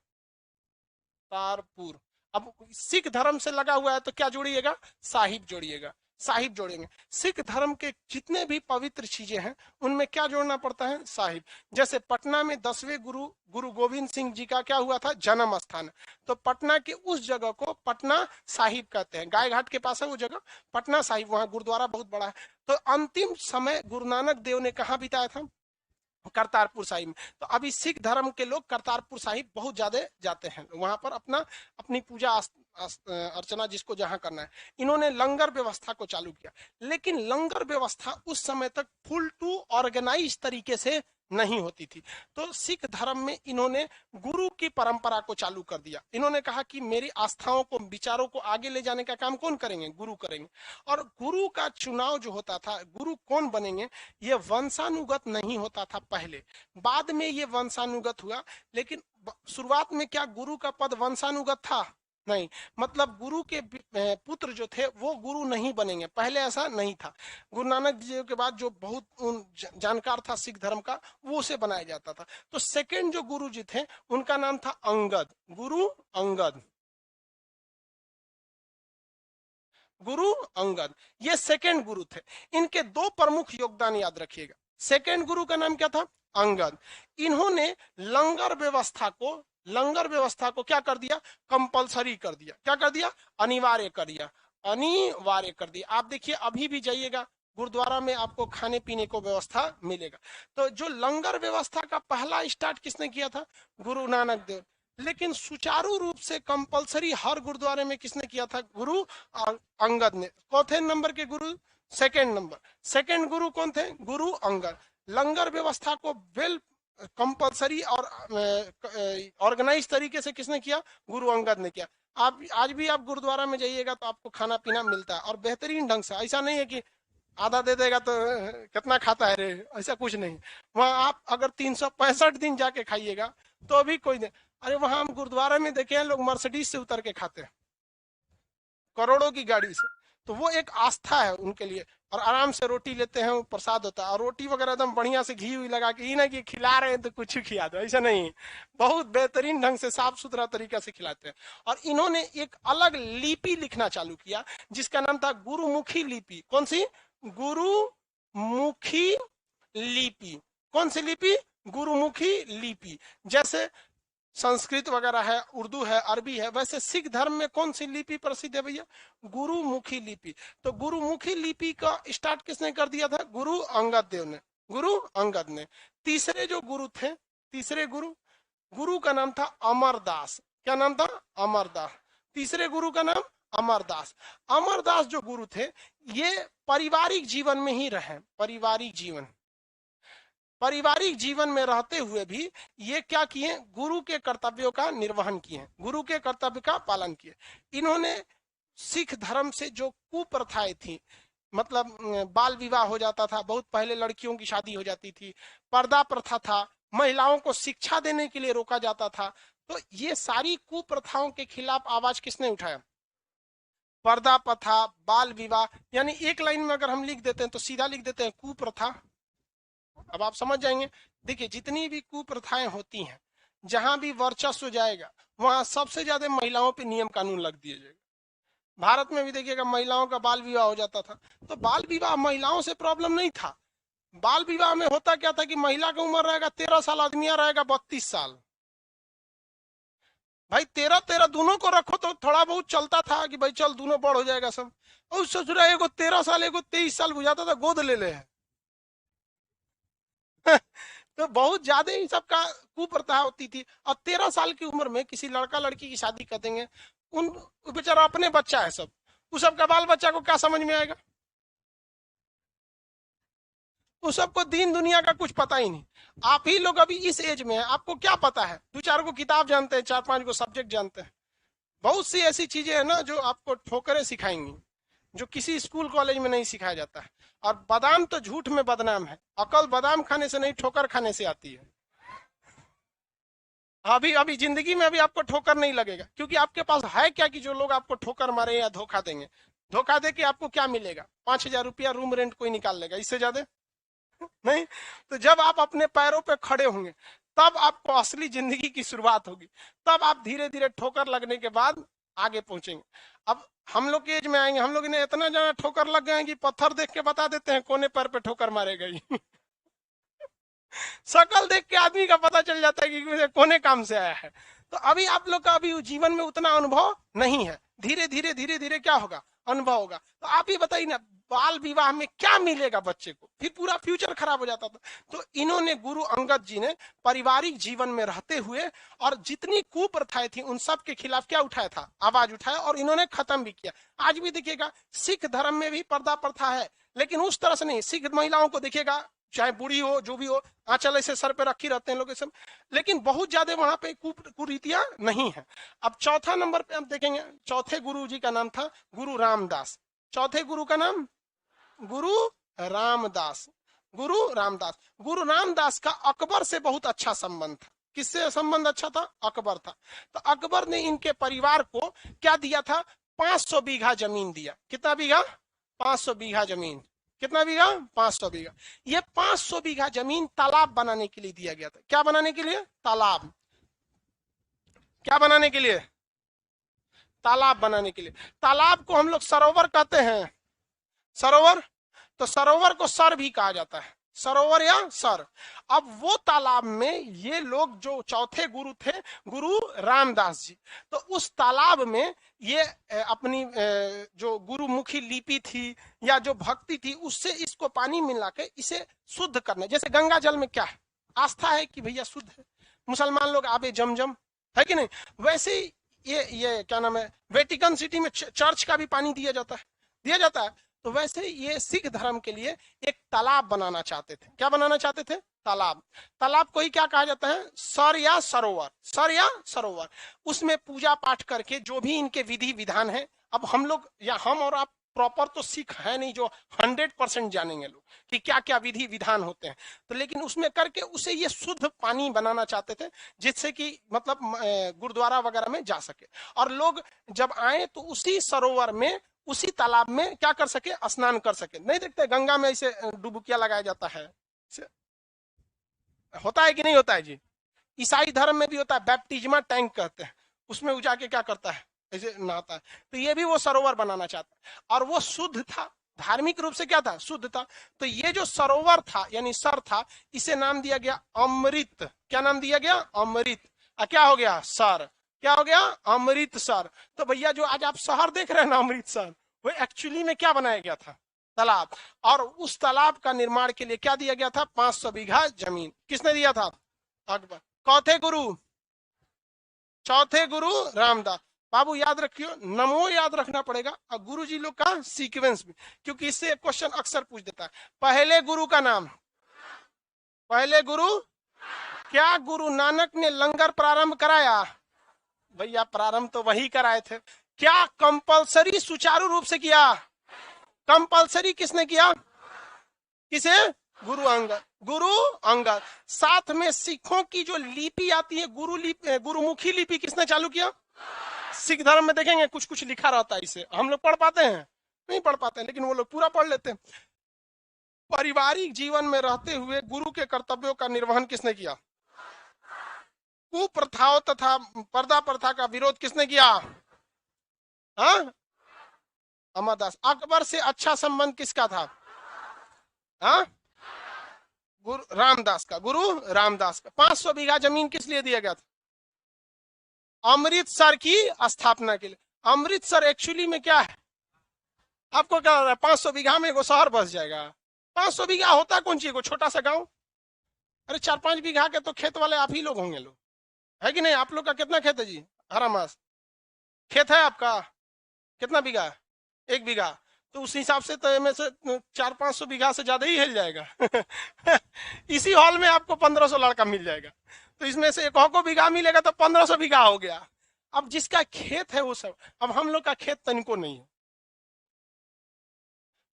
अब सिख धर्म से लगा हुआ है तो क्या जोड़िएगा? साहिब जोड़िएगा, साहिब जोड़ेंगे। सिख धर्म के जितने भी पवित्र चीजें हैं उनमें क्या जोड़ना पड़ता है? साहिब। जैसे पटना में 10वें गुरु गुरु गोविंद सिंह जी का क्या हुआ था? जन्म स्थान। तो पटना के उस जगह को पटना साहिब कहते हैं। गाय घाट के पास है वो जगह, पटना साहिब। वहां गुरुद्वारा बहुत बड़ा है। तो अंतिम समय गुरु नानक देव ने कहाँ बिताया था? करतारपुर साहिब में। तो अभी सिख धर्म के लोग करतारपुर साहिब बहुत ज्यादा जाते हैं, वहां पर अपनी पूजा अर्चना जिसको जहां करना है। इन्होंने लंगर व्यवस्था को चालू किया, लेकिन लंगर व्यवस्था उस समय तक फुल टू ऑर्गेनाइज तरीके से नहीं होती थी। तो सिख धर्म में इन्होंने गुरु की परंपरा को चालू कर दिया। इन्होंने कहा कि मेरी आस्थाओं को, विचारों को आगे ले जाने का काम कौन करेंगे? गुरु करेंगे। और गुरु का चुनाव जो होता था, गुरु कौन बनेंगे, ये वंशानुगत नहीं होता था पहले, बाद में ये वंशानुगत हुआ। लेकिन शुरुआत में क्या गुरु का पद वंशानुगत था? नहीं। मतलब गुरु के पुत्र जो थे वो गुरु नहीं बनेंगे, पहले ऐसा नहीं था। गुरु नानक देव के बाद जो बहुत जानकार था सिख धर्म का, वो उसे बनाया जाता था। तो सेकंड जो गुरु जी थे उनका नाम था अंगद, गुरु अंगद, गुरु अंगद। ये सेकंड गुरु थे। इनके दो प्रमुख योगदान याद रखिएगा। सेकंड गुरु का नाम क्या था? अंगद। इन्होंने लंगर व्यवस्था को क्या कर दिया? कंपलसरी कर दिया। क्या कर दिया? अनिवार्य कर दिया, अनिवार्य कर दिया। आप देखिए अभी भी जाइएगा गुरुद्वारा में आपको खाने पीने को व्यवस्था मिलेगा। तो जो लंगर व्यवस्था का पहला स्टार्ट किसने किया था? गुरु नानक देव। लेकिन सुचारू रूप से कंपलसरी हर गुरुद्वारे में किसने किया था? गुरु अंगद ने। चौथे नंबर के गुरु, सेकंड नंबर, सेकंड गुरु कौन थे? गुरु अंगद। लंगर व्यवस्था को वेल कंपलसरी और ऑर्गेनाइज तरीके से किसने किया? गुरु अंगद ने किया। आप आज भी आप गुरुद्वारा में जाइएगा तो आपको खाना पीना मिलता है और बेहतरीन ढंग से। ऐसा नहीं है कि आधा दे देगा तो कितना खाता है रे, ऐसा कुछ नहीं। वहां आप अगर 365 दिन जाके खाइएगा तो भी कोई नहीं। अरे वहां हम गुरुद्वारा में देखे हैं लोग मर्सिडीज से उतर के खाते हैं, करोड़ों की गाड़ी से। तो वो एक आस्था है उनके लिए। और आराम से रोटी लेते हैं, वो प्रसाद होता है। और रोटी वगैरह एकदम बढ़िया से घी हुई लगा के, ही ना कि खिला रहे हैं तो कुछ खिला दो, ऐसा नहीं, बहुत बेहतरीन ढंग से साफ सुथरा तरीका से खिलाते हैं। और इन्होंने एक अलग लिपि लिखना चालू किया जिसका नाम था गुरुमुखी लिपि। कौन सी? गुरुमुखी लिपि। कौन सी लिपि? गुरुमुखी लिपि। जैसे संस्कृत वगैरह है, उर्दू है, अरबी है, वैसे सिख धर्म में कौन सी लिपि प्रसिद्ध है भैया? गुरुमुखी लिपि। तो गुरुमुखी लिपि का स्टार्ट किसने कर दिया था? गुरु अंगद देव ने। गुरु अंगद ने। तीसरे जो गुरु थे, तीसरे गुरु का नाम था अमरदास। क्या नाम था? अमरदास। तीसरे गुरु का नाम अमरदास। अमरदास जो गुरु थे, ये पारिवारिक जीवन में ही रहे। पारिवारिक जीवन में रहते हुए भी ये क्या किए? गुरु के कर्तव्यों का निर्वहन किए, गुरु के कर्तव्य का पालन किए। इन्होंने सिख धर्म से जो कुप्रथाएं थी, मतलब बाल विवाह हो जाता था, बहुत पहले लड़कियों की शादी हो जाती थी, पर्दा प्रथा था, महिलाओं को शिक्षा देने के लिए रोका जाता था, तो ये सारी कुप्रथाओं के खिलाफ आवाज किसने उठाया? पर्दा प्रथा, बाल विवाह। यानी एक लाइन में अगर हम लिख देते हैं तो सीधा लिख देते हैं कुप्रथा। अब आप समझ जाएंगे। देखिए, जितनी भी कुप्रथाएं होती हैं, जहां भी वर्चस्व जाएगा वहां सबसे ज्यादा महिलाओं पे नियम कानून लग दिया जाएगा। भारत में भी देखिएगा, महिलाओं का बाल विवाह हो जाता था, तो बाल विवाह महिलाओं से प्रॉब्लम नहीं था। बाल विवाह में होता क्या था कि महिला की उम्र रहेगा 13 साल, आदमी रहेगा 32 साल। भाई 13-13 दोनों को रखो तो थोड़ा बहुत चलता था कि भाई चल दोनों बड़ हो जाएगा सब। और ससुरा एगो 13 साल, एगो 23 साल बुझाता था, गोद ले ले। तो बहुत ज्यादा ही सबका कुप्रथा होती थी। और 13 साल की उम्र में किसी लड़का लड़की की शादी कर देंगे, उन बेचारा अपने बच्चा है सब, उस सबका बाल बच्चा को क्या समझ में आएगा? उस सबको दीन दुनिया का कुछ पता ही नहीं। आप ही लोग अभी इस एज में हैं, आपको क्या पता है? 2-4 को किताब जानते हैं, 4-5 को सब्जेक्ट जानते हैं। बहुत सी ऐसी चीजें हैं ना जो आपको ठोकरें सिखाएंगी, जो किसी स्कूल कॉलेज में नहीं सिखाया जाता है। और बादाम तो झूठ में बदनाम है, अकल बादाम खाने से नहीं, ठोकर खाने से आती है। अभी अभी जिंदगी में अभी आपको ठोकर नहीं लगेगा, क्योंकि आपके पास है क्या कि जो लोग आपको ठोकर मारे या धोखा देंगे। धोखा दे के आपको क्या मिलेगा? 5,000 रुपया रूम रेंट कोई निकाल लेगा, इससे ज्यादा नहीं। तो जब आप अपने पैरों पे खड़े होंगे तब आपको असली जिंदगी की शुरुआत होगी, तब आप धीरे धीरे ठोकर लगने के बाद आगे पहुंचेंगे। अब हम लोग के एज में आएंगे, हम लोग ने इतना ज्यादा ठोकर लग गए कि पत्थर देख के बता देते हैं कोने पैर पे ठोकर मारेगा ही। शकल देख के आदमी का पता चल जाता है कि कोने काम से आया है। तो अभी आप लोग का अभी जीवन में उतना अनुभव नहीं है, धीरे धीरे क्या होगा? अनुभव होगा। तो आप ही बताइए ना, बाल विवाह में क्या मिलेगा बच्चे को? फिर पूरा फ्यूचर खराब हो जाता था। तो इन्होंने, गुरु अंगद जी ने पारिवारिक जीवन में रहते हुए और जितनी कुप्रथाएं थी उन सब के खिलाफ क्या उठाया था? आवाज उठाया, और इन्होंने खत्म भी किया। आज भी देखिएगा सिख धर्म में भी पर्दा प्रथा है, लेकिन उस तरह से नहीं। सिख महिलाओं को देखिएगा, चाहे बूढ़ी हो जो भी हो, आंचल ऐसे सर पे रखी रहते हैं लोग सब, लेकिन बहुत ज्यादा वहां पे कुरीतियां नहीं है। अब चौथा नंबर पे हम देखेंगे, चौथे गुरु जी का नाम था गुरु रामदास। चौथे गुरु का नाम गुरु रामदास। गुरु रामदास। गुरु रामदास का अकबर से बहुत अच्छा संबंध था। किससे संबंध अच्छा था? अकबर था। तो अकबर ने इनके परिवार को क्या दिया था? 500 बीघा जमीन दिया। कितना बीघा? 500 बीघा जमीन। कितना बीघा? 500 बीघा। ये 500 बीघा जमीन तालाब बनाने के लिए दिया गया था। क्या बनाने के लिए? तालाब। क्या बनाने के लिए? तालाब बनाने के लिए। तालाब को हम लोग सरोवर कहते हैं। सरोवर, तो सरोवर को सर भी कहा जाता है, सरोवर या सर। अब वो तालाब में ये लोग, जो चौथे गुरु थे, गुरु रामदास जी, तो उस तालाब में ये अपनी जो गुरुमुखी लिपि थी या जो भक्ति थी, उससे इसको पानी मिला के इसे शुद्ध करने। जैसे गंगा जल में क्या है? आस्था है कि भैया शुद्ध है, मुसलमान लोग आबे जमजम, है कि नहीं? वैसे ही ये क्या नाम है, वेटिकन सिटी में चर्च का भी पानी दिया जाता है। तो वैसे ये सिख धर्म के लिए एक तालाब बनाना चाहते थे। क्या बनाना चाहते थे? तालाब। तालाब को ही क्या कहा जाता है? सर या सरोवर। सर या सरोवर। उसमें पूजा पाठ करके जो भी इनके विधि विधान है, अब हम लोग या हम और आप प्रॉपर तो सिख है नहीं जो 100% जानेंगे लोग कि क्या क्या विधि विधान होते हैं, तो लेकिन उसमें करके उसे ये शुद्ध पानी बनाना चाहते थे, जिससे कि मतलब गुरुद्वारा वगैरह में जा सके। और लोग जब आए तो उसी सरोवर में उसी तालाब में क्या कर सके, स्नान कर सके। नहीं देखते गंगा में ऐसे डुबकिया लगाया जाता है, होता है कि नहीं होता है जी? ईसाई धर्म में भी होता है, बैप्टिज्मा टैंक कहते हैं, उसमें वो जाके क्या करता है, ऐसे नहाता है। तो ये भी वो सरोवर बनाना चाहता है, और वो शुद्ध था, धार्मिक रूप से क्या था, शुद्ध था। तो ये जो सरोवर था यानी सर था, इसे नाम दिया गया अमृत। क्या नाम दिया गया, अमृत। क्या हो गया, सर, क्या हो गया, अमृतसर। तो भैया जो आज आप शहर देख रहे हैं ना अमृतसर, वो एक्चुअली में क्या बनाया गया था, तालाब। और उस तालाब का निर्माण के लिए क्या दिया गया था, 500 बीघा जमीन। किसने दिया था, अकबर। चौथे गुरु, चौथे गुरु रामदास। बाबू याद रखियो, नमो याद रखना पड़ेगा, और गुरु जी लोग का सीक्वेंस भी, क्योंकि इससे क्वेश्चन अक्सर पूछ देता है। पहले गुरु का नाम, पहले गुरु, क्या गुरु नानक ने लंगर प्रारंभ कराया, भैया प्रारंभ तो वही कराए थे। क्या कंपलसरी सुचारू रूप से किया, कंपलसरी किसने किया, किसे, गुरु अंगद, गुरु अंगद। साथ में सिखों की जो लिपि आती है, गुरुमुखी लिपि किसने चालू किया, सिख धर्म में देखेंगे कुछ कुछ लिखा रहता है, इसे हम लोग पढ़ पाते हैं, नहीं पढ़ पाते हैं, लेकिन वो लोग पूरा पढ़ लेते हैं। पारिवारिक जीवन में रहते हुए गुरु के कर्तव्यों का निर्वहन किसने किया, कुप्रथाओं तथा पर्दा प्रथा का विरोध किसने किया, हाँ, अमरदास। अकबर से अच्छा संबंध किसका था, हाँ, गुरु रामदास का, गुरु रामदास का। 500 बीघा जमीन किस लिए दिया गया था, अमृतसर की स्थापना के लिए। अमृतसर एक्चुअली में क्या है, आपको क्या लग रहा है 500 बीघा में एगो शहर बस जाएगा? 500 बीघा होता कौन चीज को, छोटा सा गांव। अरे 4-5 बीघा के तो खेत वाले आप ही लोग होंगे, लोग है कि नहीं? आप लोग का कितना खेत है जी, हरा मास खेत है आपका, कितना बीघा, 1 बीघा। तो उस हिसाब से तो में से 400-500 बीघा से ज्यादा ही हिल जाएगा। इसी हॉल में आपको 1500 लड़का मिल जाएगा, तो इसमें से 1 बीघा मिलेगा तो 1500 बीघा हो गया। अब जिसका खेत है वो सब, अब हम लोग का खेत तनिको नहीं है,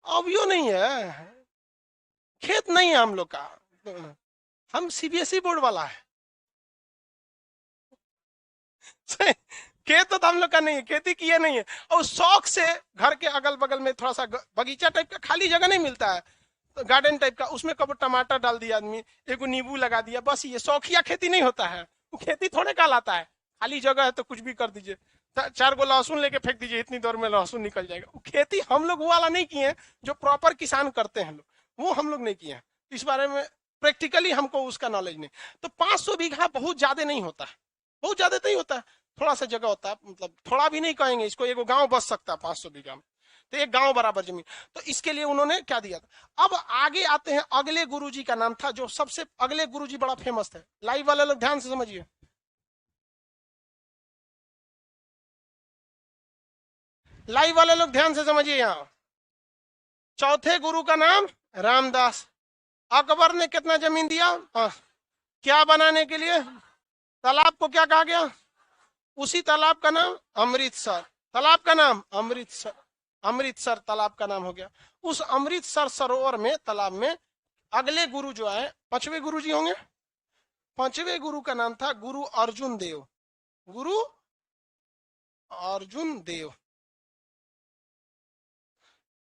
अब यो नहीं है, खेत नहीं है हम लोग का, हम सीबीएसई बोर्ड वाला है। खेत तो हम लोग का नहीं है, खेती किए नहीं है, और शौक से घर के अगल बगल में थोड़ा सा बगीचा टाइप का खाली जगह नहीं मिलता है, तो गार्डन टाइप का, उसमें कब टमाटर डाल दिया आदमी, एक नींबू लगा दिया, बस ये शौकिया खेती नहीं होता है। वो खेती थोड़े कहलाता है, खाली जगह है तो कुछ भी कर दीजिए, 4 गो लहसुन लेके फेंक दीजिए, इतनी देर में लहसुन निकल जाएगा। वो खेती हम लोग वो वाला नहीं किए हैं, जो प्रॉपर किसान करते हैं लोग, वो हम लोग नहीं किए हैं। इस बारे में प्रैक्टिकली हमको उसका नॉलेज नहीं। तो 500 बीघा बहुत ज्यादा नहीं होता है, बहुत ज्यादा नहीं होता है, थोड़ा सा जगह होता है, मतलब थोड़ा भी नहीं कहेंगे इसको, एगो गांव बस सकता है 500 बीघा में, तो एक गांव बराबर जमीन। तो इसके लिए उन्होंने क्या दिया था। अब आगे आते हैं, अगले गुरुजी का नाम था, जो सबसे अगले गुरुजी बड़ा फेमस थे। लाइव वाले लोग ध्यान से समझिए, लाइव वाले लोग ध्यान से समझिए। यहाँ चौथे गुरु का नाम रामदास। अकबर ने कितना जमीन दिया, क्या बनाने के लिए, तालाब को क्या कहा गया, उसी तालाब का नाम अमृतसर, तालाब का नाम अमृतसर, अमृतसर तालाब का नाम हो गया। उस अमृतसर सरोवर में, तालाब में अगले गुरु जो आए, 5वें गुरु जी होंगे। 5वें गुरु का नाम था गुरु अर्जुन देव, गुरु अर्जुन देव,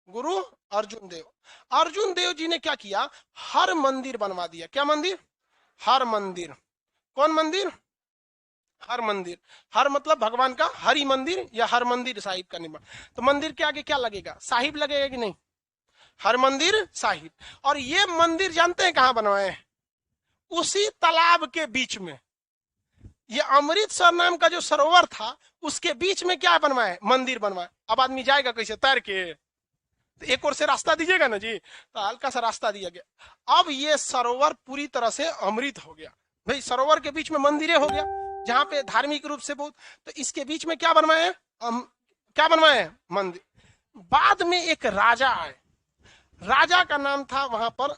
गुरु अर्जुन देव। अर्जुन देव जी ने क्या किया, हर मंदिर बनवा दिया। क्या मंदिर, हर मंदिर। कौन मंदिर, हर मंदिर। हर मतलब भगवान का हरि मंदिर या हर मंदिर साहिब का निर्माण। तो मंदिर के आगे क्या लगेगा, साहिब लगेगा कि नहीं, हर मंदिर साहिब। और ये मंदिर जानते हैं कहां बनवाए, उसी तालाब के बीच में। ये अमृतसर नाम का जो सरोवर था, उसके बीच में क्या बनवाए, मंदिर बनवाए। अब आदमी जाएगा कैसे, तैर के, तो एक ओर से रास्ता दीजिएगा ना जी, तो हल्का सा रास्ता दिया गया। अब ये सरोवर पूरी तरह से अमृत हो गया। भाई सरोवर के बीच में मंदिरें हो गया, जहां पे धार्मिक रूप से बहुत, तो इसके बीच में क्या बनवाए, क्या बनवाए, मंदिर। बाद में एक राजा आए, राजा का नाम था वहां पर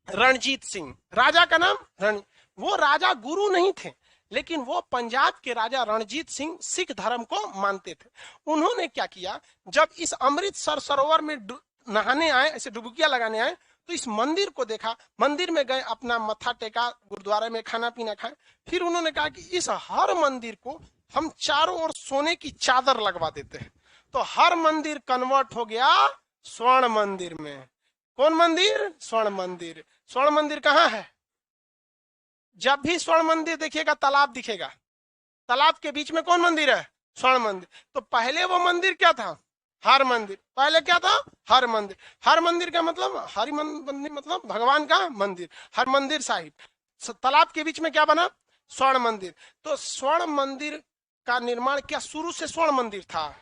रणजीत सिंह। राजा का नाम वो राजा गुरु नहीं थे, लेकिन वो पंजाब के राजा रणजीत सिंह सिख धर्म को मानते थे। उन्होंने क्या किया, जब इस अमृतसर सरोवर में नहाने आए, ऐसे डुबकियां लगाने आए, तो इस मंदिर को देखा, मंदिर में गए, अपना मत्था टेका, गुरुद्वारे में खाना पीना खाए। फिर उन्होंने कहा कि इस हर मंदिर को हम चारों ओर सोने की चादर लगवा देते हैं। तो तो हर मंदिर कन्वर्ट हो गया स्वर्ण मंदिर में। कौन मंदिर? स्वर्ण मंदिर। स्वर्ण मंदिर कहाँ है? जब भी स्वर्ण मंदिर देखिएगा तालाब दिखेगा, तालाब के बीच में कौन मंदिर है? स्वर्ण मंदिर। तो पहले वो मंदिर क्या था? हर मंदिर। पहले क्या था? हर मंदिर। हर मंदिर का मतलब, हरि मंदिर मतलब भगवान का मंदिर, हर मंदिर साहिब। तालाब के बीच में क्या बना? स्वर्ण मंदिर। तो स्वर्ण मंदिर का निर्माण क्या शुरू से स्वर्ण मंदिर था?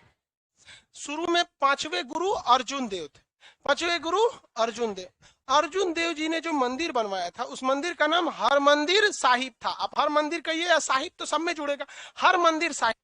शुरू में पांचवें गुरु अर्जुन देव थे। पांचवें गुरु अर्जुन देव। अर्जुन देव जी ने जो मंदिर बनवाया था उस मंदिर का नाम हर मंदिर साहिब था। अब हर मंदिर कहिए या साहिब तो सब में जुड़ेगा, हर मंदिर साहिब।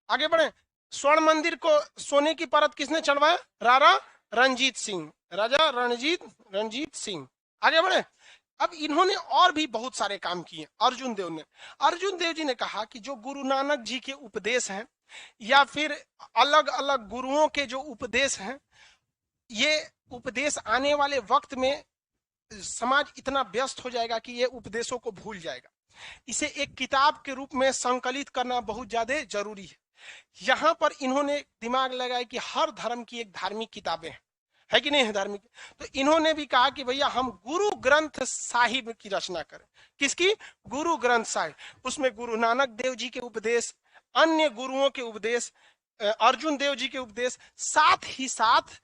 आगे बढ़े। स्वर्ण मंदिर को सोने की परत किसने चढ़वाया? राजा रणजीत सिंह। राजा रणजीत सिंह। आगे बढ़े। अब इन्होंने और भी बहुत सारे काम किए अर्जुन देव ने। अर्जुन देव जी ने कहा कि जो गुरु नानक जी के उपदेश हैं या फिर अलग अलग गुरुओं के जो उपदेश हैं, ये उपदेश आने वाले वक्त में समाज इतना व्यस्त हो जाएगा कि ये उपदेशों को भूल जाएगा। इसे एक किताब के रूप में संकलित करना बहुत ज्यादा जरूरी है। यहां पर इन्होंने दिमाग लगाया कि हर धर्म की एक धार्मिक किताबें है कि नहीं है धार्मिक। तो इन्होंने भी कहा कि भैया हम गुरु ग्रंथ साहिब की रचना करें। किसकी? गुरु ग्रंथ साहिब। उसमें गुरु नानक देव जी के उपदेश, अन्य गुरुओं के उपदेश, अर्जुन देव जी के उपदेश, साथ ही साथ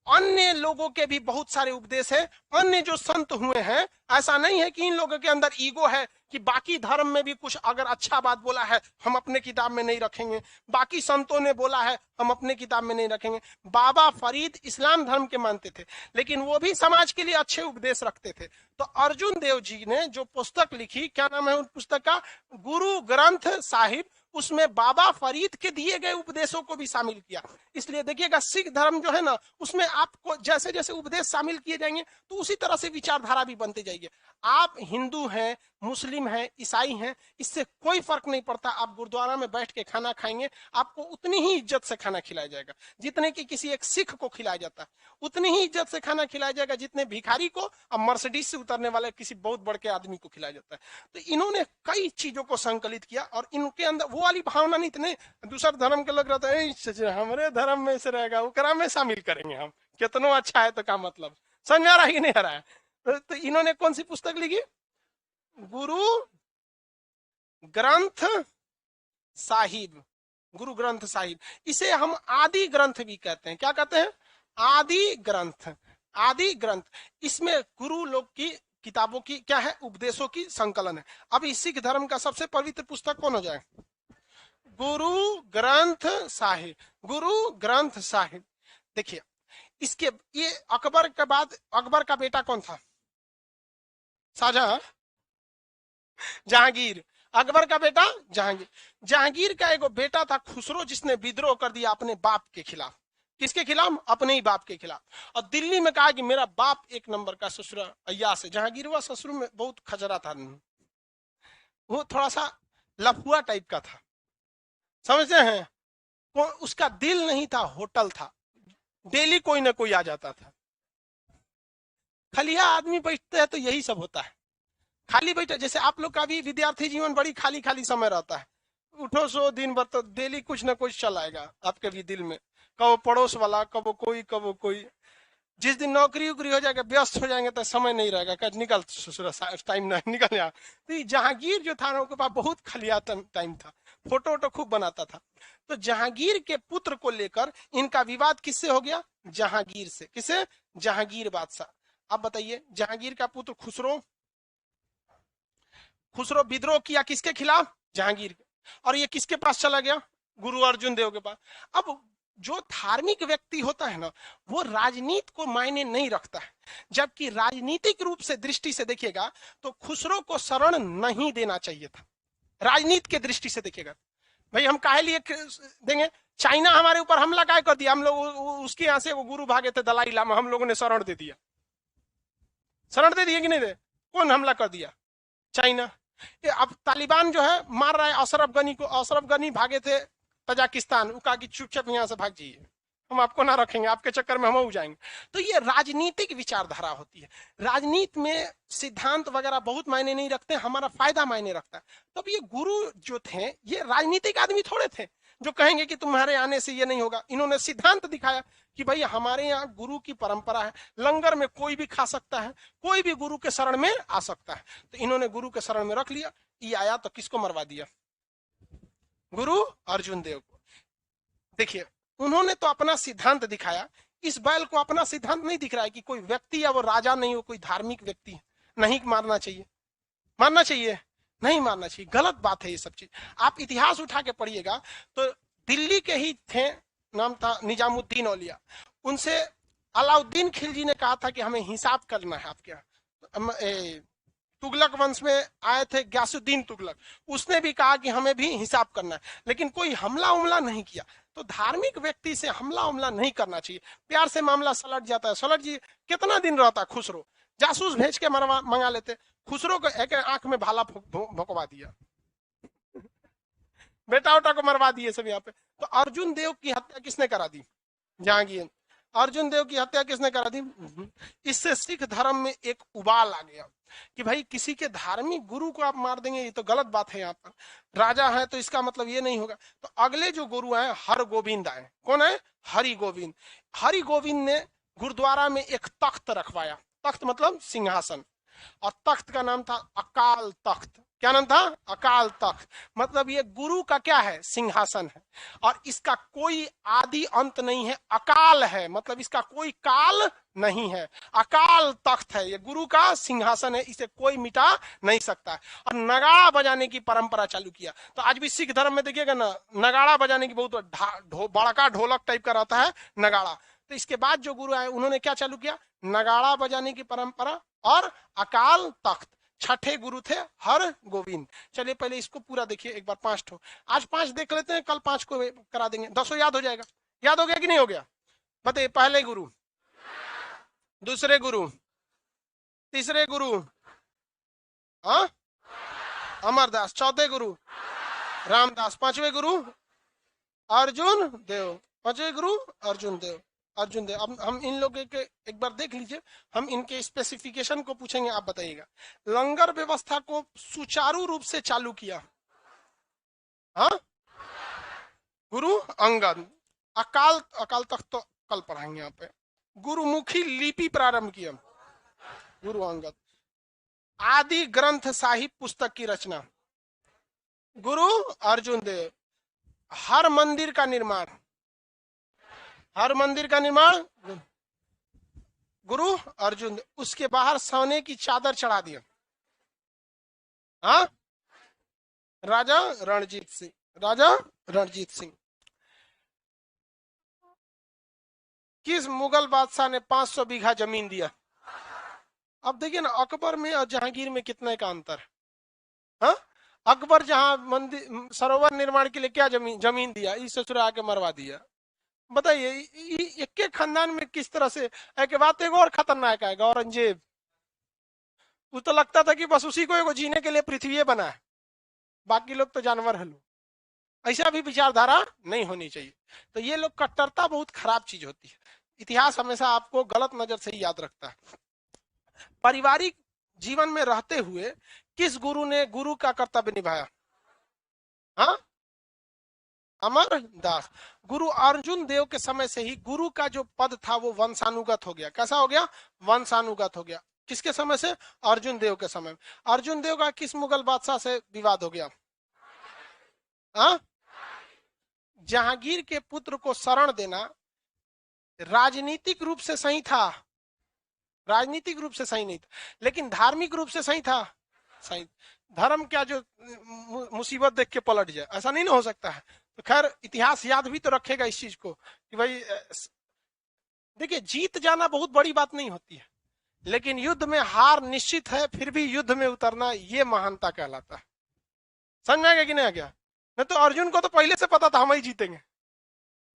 अन्य लोगों के भी बहुत सारे उपदेश है। अन्य जो संत हुए हैं, ऐसा नहीं है कि इन लोगों के अंदर ईगो है कि बाकी धर्म में भी कुछ अगर अच्छा बात बोला है हम अपने किताब में नहीं रखेंगे, बाकी संतों ने बोला है हम अपने किताब में नहीं रखेंगे। बाबा फरीद इस्लाम धर्म के मानते थे, लेकिन वो भी समाज के लिए अच्छे उपदेश रखते थे। तो अर्जुन देव जी ने जो पुस्तक लिखी, क्या नाम है उस पुस्तक का? गुरु ग्रंथ साहिब। उसमें बाबा फरीद के दिए गए उपदेशों को भी शामिल किया। इसलिए देखिएगा सिख धर्म जो है ना, उसमें आपको जैसे जैसे उपदेश शामिल किए जाएंगे तो उसी तरह से विचारधारा भी बनते जाएगी। आप हिंदू हैं, मुस्लिम हैं, ईसाई हैं, इससे कोई फर्क नहीं पड़ता। आप गुरुद्वारा में बैठ के खाना खाएंगे, आपको उतनी ही इज्जत से खाना खिलाया जाएगा जितने कि किसी एक सिख को खिलाया जाता है। उतनी ही इज्जत से खाना खिलाया जाएगा जितने भिखारी को और मर्सिडीज से उतरने वाले किसी बहुत बड़े आदमी को खिलाया जाता है। तो इन्होंने कई चीजों को संकलित किया और इनके अंदर वो वाली भावना नहीं थी। दूसरा धर्म के लोग रहते हैं हमारे धर्म में से रहेगा, वो में शामिल करेंगे हम, कितना अच्छा है तो क्या मतलब, समझ आ रहा है कि नहीं आ रहा है? तो इन्होंने कौन सी पुस्तक लिखी? गुरु ग्रंथ साहिब। गुरु ग्रंथ साहिब, इसे हम आदि ग्रंथ भी कहते हैं। क्या कहते हैं? आदि ग्रंथ। आदि ग्रंथ, इसमें गुरु लोग की किताबों की क्या है? उपदेशों की संकलन है। अब इस सिख धर्म का सबसे पवित्र पुस्तक कौन हो जाए? गुरु ग्रंथ साहिब। गुरु ग्रंथ साहिब। देखिए इसके, ये अकबर के बाद अकबर का बेटा कौन था? शाहजहां, जहांगीर। अकबर का बेटा जहांगीर। जहांगीर का एक बेटा था खुसरो, जिसने विद्रोह कर दिया अपने बाप के खिलाफ। किसके खिलाफ? अपने ही बाप के खिलाफ। और दिल्ली में कहा कि मेरा बाप एक नंबर का ससुर अय्यास है। जहांगीर हुआ ससुर में बहुत खजरा था, वो थोड़ा सा लफुआ टाइप का था, समझते हैं? उसका दिल नहीं था, होटल था, डेली कोई ना कोई आ जाता था। खलिया आदमी बैठते हैं तो यही सब होता है, खाली बैठे। जैसे आप लोग का भी विद्यार्थी जीवन बड़ी खाली खाली समय रहता है, उठो सो दिन भर तो डेली कुछ ना कुछ चल आएगा आपके भी दिल में, कबो पड़ोस वाला, कबो कोई। जिस दिन नौकरी उकरी हो जाएगा, व्यस्त हो जाएंगे तो समय नहीं रहेगा, कल निकल टाइम नहीं निकल जा। तो जहांगीर जो था ना, उनके पास बहुत खलिया टाइम था, फोटो वोटो खूब बनाता था। तो जहांगीर के पुत्र को लेकर इनका विवाद किससे हो गया? जहांगीर से। किसे? जहांगीर बादशाह। अब बताइए, जहांगीर का पुत्र खुसरो विद्रोह किया किसके खिलाफ? जहांगीर के। और ये किसके पास चला गया? गुरु अर्जुन देव के पास। अब जो धार्मिक व्यक्ति होता है ना, वो राजनीति को मायने नहीं रखता है, जबकि राजनीतिक रूप से दृष्टि से देखिएगा तो खुसरो को शरण नहीं देना चाहिए था। राजनीति के दृष्टि से देखिएगा, भाई हम काहे लिए देंगे? चाइना हमारे ऊपर हमला काहे कर दिया? हम लोग उसके यहां से वो गुरु भागे थे दलाई लामा, हम लोगों ने शरण दे दिया। शरण दे दिए कि नहीं दे? कौन हमला कर दिया? चाइना। ये अब तालिबान जो है मार रहा है अशरफ गनी को। अशरफ गनी भागे थे तजाकिस्तान, वो कहा कि चुपचाप यहाँ से भाग जाइए, हम आपको ना रखेंगे, आपके चक्कर में हम हो जाएंगे। तो ये राजनीतिक विचारधारा होती है। राजनीति में सिद्धांत वगैरह बहुत मायने नहीं रखते, हमारा फायदा मायने रखता है। तब ये गुरु जो थे ये राजनीतिक आदमी थोड़े थे जो कहेंगे कि तुम्हारे आने से ये नहीं होगा। इन्होंने सिद्धांत दिखाया कि भाई हमारे यहाँ गुरु की परंपरा है, लंगर में कोई भी खा सकता है, कोई भी गुरु के शरण में आ सकता है। तो इन्होंने गुरु के शरण में रख लिया। ये आया तो किसको मरवा दिया? गुरु अर्जुन देव को। देखिए उन्होंने तो अपना सिद्धांत दिखाया, इस बैल को अपना सिद्धांत नहीं दिख रहा है कि कोई व्यक्ति या वो राजा नहीं हो, कोई धार्मिक व्यक्ति है, नहीं मारना चाहिए। मारना चाहिए? नहीं मारना चाहिए, गलत बात है ये सब चीज। आप इतिहास उठा के पढ़िएगा तो दिल्ली के ही थे, नाम था निजामुद्दीन औलिया, उनसे अलाउद्दीन खिलजी ने कहा था कि हमें हिसाब करना है आपके यहाँ। तुगलक वंश में आए थे ग्यासुद्दीन तुगलक, उसने भी कहा कि हमें भी हिसाब करना है, लेकिन कोई हमला उमला नहीं किया। तो धार्मिक व्यक्ति से हमला उमला नहीं करना चाहिए, प्यार से मामला सलट जाता है। सलट जी कितना दिन रहता खुसरो, जासूस भेज के मंगा लेते, खुसरो को एक आंख में भाला भोंकवा दिया, बेटा उटा को मरवा दिए सब यहाँ पे। तो अर्जुन देव की हत्या किसने करा दी? जहांगीर। अर्जुन देव की हत्या किसने करा दी? इससे सिख धर्म में एक उबाल आ गया कि भाई किसी के धार्मिक गुरु को आप मार देंगे, ये तो गलत बात है। यहाँ पर राजा है तो इसका मतलब ये नहीं होगा। तो अगले जो गुरु आए हर गोविंद आए। कौन है? हरि गोविंद। हरि गोविंद ने गुरुद्वारा में एक तख्त रखवाया। तख्त मतलब सिंहासन, और तख्त का नाम था अकाल तख्त। क्या नाम था? अकाल तख्त। मतलब ये गुरु का क्या है? सिंहासन है, और इसका कोई आदि अंत नहीं है, अकाल है, मतलब इसका कोई काल नहीं है, अकाल तख्त है, ये गुरु का सिंहासन है, इसे कोई मिटा नहीं सकता। और नगाड़ा बजाने की परंपरा चालू किया। तो आज भी सिख धर्म में देखिएगा ना, नगाड़ा बजाने की बहुत बड़का ढोलक टाइप का रहता है नगाड़ा। तो इसके बाद जो गुरु आए उन्होंने क्या चालू किया? नगाड़ा बजाने की परंपरा और अकाल तख्त। छठे गुरु थे हर गोविंद। चलिए पहले इसको पूरा देखिए एक बार, 5 ठो। आज 5 देख लेते हैं, कल 5 को करा देंगे, 10 याद हो जाएगा। याद हो गया कि नहीं हो गया? बताइए। पहले गुरु, दूसरे गुरु, तीसरे गुरु हाँ अमरदास, चौथे गुरु रामदास, पांचवे गुरु अर्जुन देव, पांचवे गुरु अर्जुन देव। अर्जुन देव। अब हम इन लोगों के एक बार देख लीजिए, हम इनके स्पेसिफिकेशन को पूछेंगे, आप बताइएगा। लंगर व्यवस्था को सुचारू रूप से चालू किया हाँ गुरु अंगद। अकाल तख्त तो कल पढ़ाएंगे यहाँ पे। गुरुमुखी लिपि प्रारंभ किया गुरु अंगद। आदि ग्रंथ साहिब पुस्तक की रचना गुरु अर्जुन देव। हर मंदिर का निर्माण, हर मंदिर का निर्माण गुरु अर्जुन देव। उसके बाहर सोने की चादर चढ़ा दिया हाँ राजा रणजीत सिंह। राजा रणजीत सिंह। किस मुगल बादशाह ने 500 बीघा जमीन दिया? अब देखिए ना, अकबर में और जहांगीर में कितने का अंतर है। हाँ अकबर जहां मंदिर सरोवर निर्माण के लिए क्या जमीन दिया, इस ससुर आके मरवा दिया। बताइए एक के खानदान में किस तरह से। एक बात एगो और खतरनाक है, औरंगजेब। वो तो लगता था कि बस उसी को एगो जीने के लिए पृथ्वी बना है, बाकी लोग तो जानवर है। लोग ऐसा भी विचारधारा नहीं होनी चाहिए। तो ये लोग कट्टरता बहुत खराब चीज होती है। इतिहास हमेशा आपको गलत नजर से ही याद रखता है। पारिवारिक जीवन में रहते हुए किस गुरु ने गुरु का कर्तव्य निभाया? हाँ अमरदास। गुरु अर्जुन देव के समय से ही गुरु का जो पद था वो वंशानुगत हो गया। कैसा हो गया? वंशानुगत हो गया। किसके समय से? अर्जुन देव के समय में। अर्जुन देव का किस मुगल बादशाह से विवाद हो गया? हाँ जहांगीर के पुत्र को शरण देना राजनीतिक रूप से सही था, राजनीतिक रूप से सही नहीं था, लेकिन धार्मिक रूप से सही था। सही। धर्म क्या जो मुसीबत देख के पलट जाए, ऐसा नहीं ना हो सकता है। तो खैर इतिहास याद भी तो रखेगा इस चीज को कि भाई देखिए, जीत जाना बहुत बड़ी बात नहीं होती है, लेकिन युद्ध में हार निश्चित है, फिर भी युद्ध में उतरना ये महानता कहलाता है। समझ में आ गया कि नहीं आ गया? नहीं तो अर्जुन को तो पहले से पता था हम ही जीतेंगे।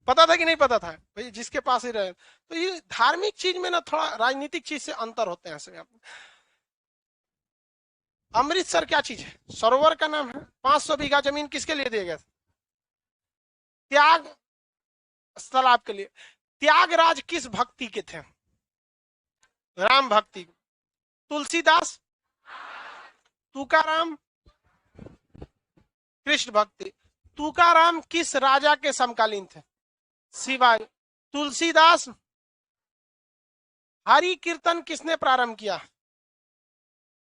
पता था कि नहीं पता था? भाई जिसके पास ही रहे। तो ये धार्मिक चीज में ना थोड़ा राजनीतिक चीज से अंतर होते हैं। अमृतसर क्या चीज है? सरोवर का नाम है। 500 बीघा जमीन किसके लिए दिया गया? त्याग तालाब के लिए। त्यागराज किस भक्ति के थे? राम भक्ति। तुलसीदास, तुकाराम, कृष्ण भक्ति। तुकाराम किस राजा के समकालीन थे? शिवाजी। तुलसीदास, हरि कीर्तन किसने प्रारंभ किया?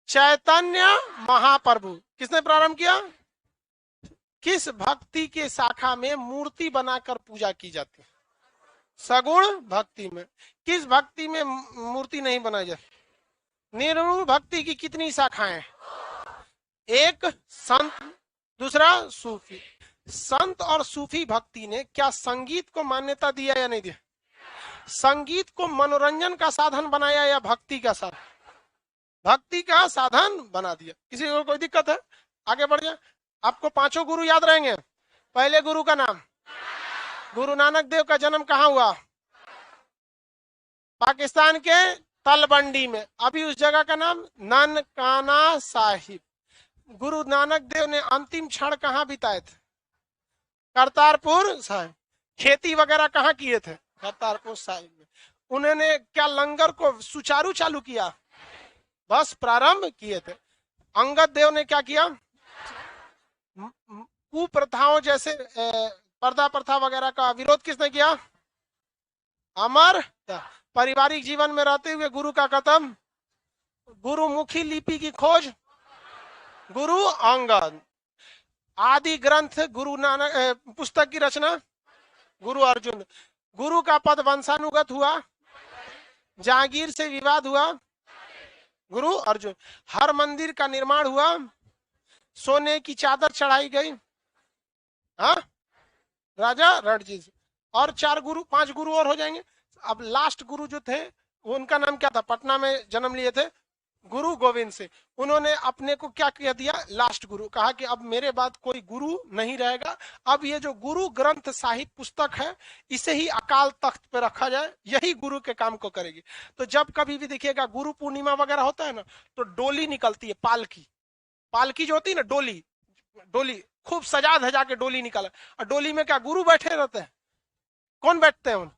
चैतन्य महाप्रभु। किसने प्रारंभ किया? किस भक्ति के शाखा में मूर्ति बनाकर पूजा की जाती है? सगुण भक्ति में। किस भक्ति में मूर्ति नहीं बनाई जाती? निर्गुण भक्ति की कितनी शाखाएं? एक संत, दूसरा सूफी। संत और सूफी भक्ति ने क्या संगीत को मान्यता दिया या नहीं दिया? संगीत को मनोरंजन का साधन बनाया या भक्ति का साधन? भक्ति का साधन बना दिया। किसी को कोई दिक्कत है? आगे बढ़ जाए। आपको 5 गुरु याद रहेंगे। पहले गुरु का नाम? गुरु नानक देव का जन्म कहाँ हुआ? पाकिस्तान के तलबंडी में। अभी उस जगह का नाम ननकाना साहिब। गुरु नानक देव ने अंतिम क्षण कहाँ बिताए थे? करतारपुर साहिब। खेती वगैरह कहाँ किए थे? करतारपुर साहिब में। उन्होंने क्या लंगर को सुचारू चालू किया? बस प्रारंभ किए थे। अंगद देव ने क्या किया? कुप्रथाओं जैसे पर्दा प्रथा वगैरह का विरोध किसने किया? अमर। पारिवारिक जीवन में रहते हुए गुरु का खत्म। गुरुमुखी लिपि की खोज? गुरु अंगद। आदि ग्रंथ गुरु नानक पुस्तक की रचना? गुरु अर्जुन। गुरु का पद वंशानुगत हुआ? जहांगीर से विवाद हुआ? गुरु अर्जुन। हर मंदिर का निर्माण हुआ? सोने की चादर चढ़ाई गई? हाँ, राजा रणजीत। और 4 गुरु, 5 गुरु और हो जाएंगे। अब लास्ट गुरु जो थे उनका नाम क्या था? पटना में जन्म लिए थे गुरु गोविंद सिंह। उन्होंने अपने को क्या कह दिया? लास्ट गुरु। कहा कि अब मेरे बाद कोई गुरु नहीं रहेगा। अब ये जो गुरु ग्रंथ साहिब पुस्तक है इसे ही अकाल तख्त पे रखा जाए, यही गुरु के काम को करेगी। तो जब कभी भी देखिएगा गुरु पूर्णिमा वगैरह होता है ना, तो डोली निकलती है, पालकी। पालकी जो होती है ना, डोली, डोली खूब सजा धजा के डोली निकाला। और डोली में क्या गुरु बैठे रहते हैं? कौन बैठते हैं? उन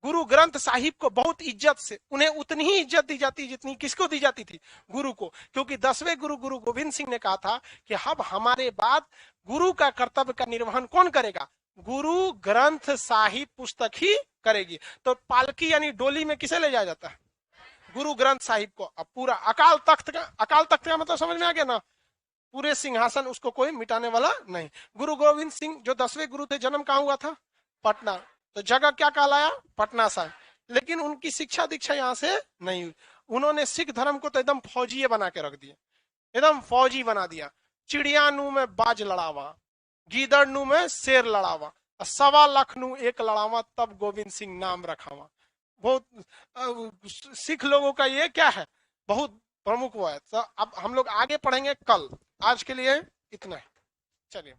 गुरु ग्रंथ साहिब को बहुत इज्जत से, उन्हें उतनी ही इज्जत दी जाती जितनी किसको दी जाती थी? गुरु को। क्योंकि 10वें गुरु गुरु गोविंद सिंह ने कहा था कि अब हमारे बाद गुरु का कर्तव्य का निर्वहन कौन करेगा? गुरु ग्रंथ साहिब पुस्तक ही करेगी। तो पालकी यानी डोली में किसे ले जाया जाता है? गुरु ग्रंथ साहिब को। अब पूरा अकाल तख्त का मतलब समझ में आ गया ना? पूरे सिंहासन उसको कोई मिटाने वाला नहीं। गुरु गोविंद सिंह जो 10वें गुरु थे, जन्म कहाँ हुआ था? पटना। तो जगह क्या कहलाया? पटना साहिब। लेकिन उनकी शिक्षा दीक्षा यहाँ से नहीं हुई। उन्होंने सिख धर्म को तो एकदम फौजी बना के रख दिया, एकदम फौजी बना दिया। चिड़िया नु में बाज लड़ावा, गीदड़ नु में शेर लड़ावा, 1.25 लाख नु एक लड़ावा, तब गोविंद सिंह नाम रखावा। बहुत सिख लोगों का ये क्या है, बहुत प्रमुख हुआ है। तो अब हम लोग आगे पढ़ेंगे कल। आज के लिए इतना है। चलिए।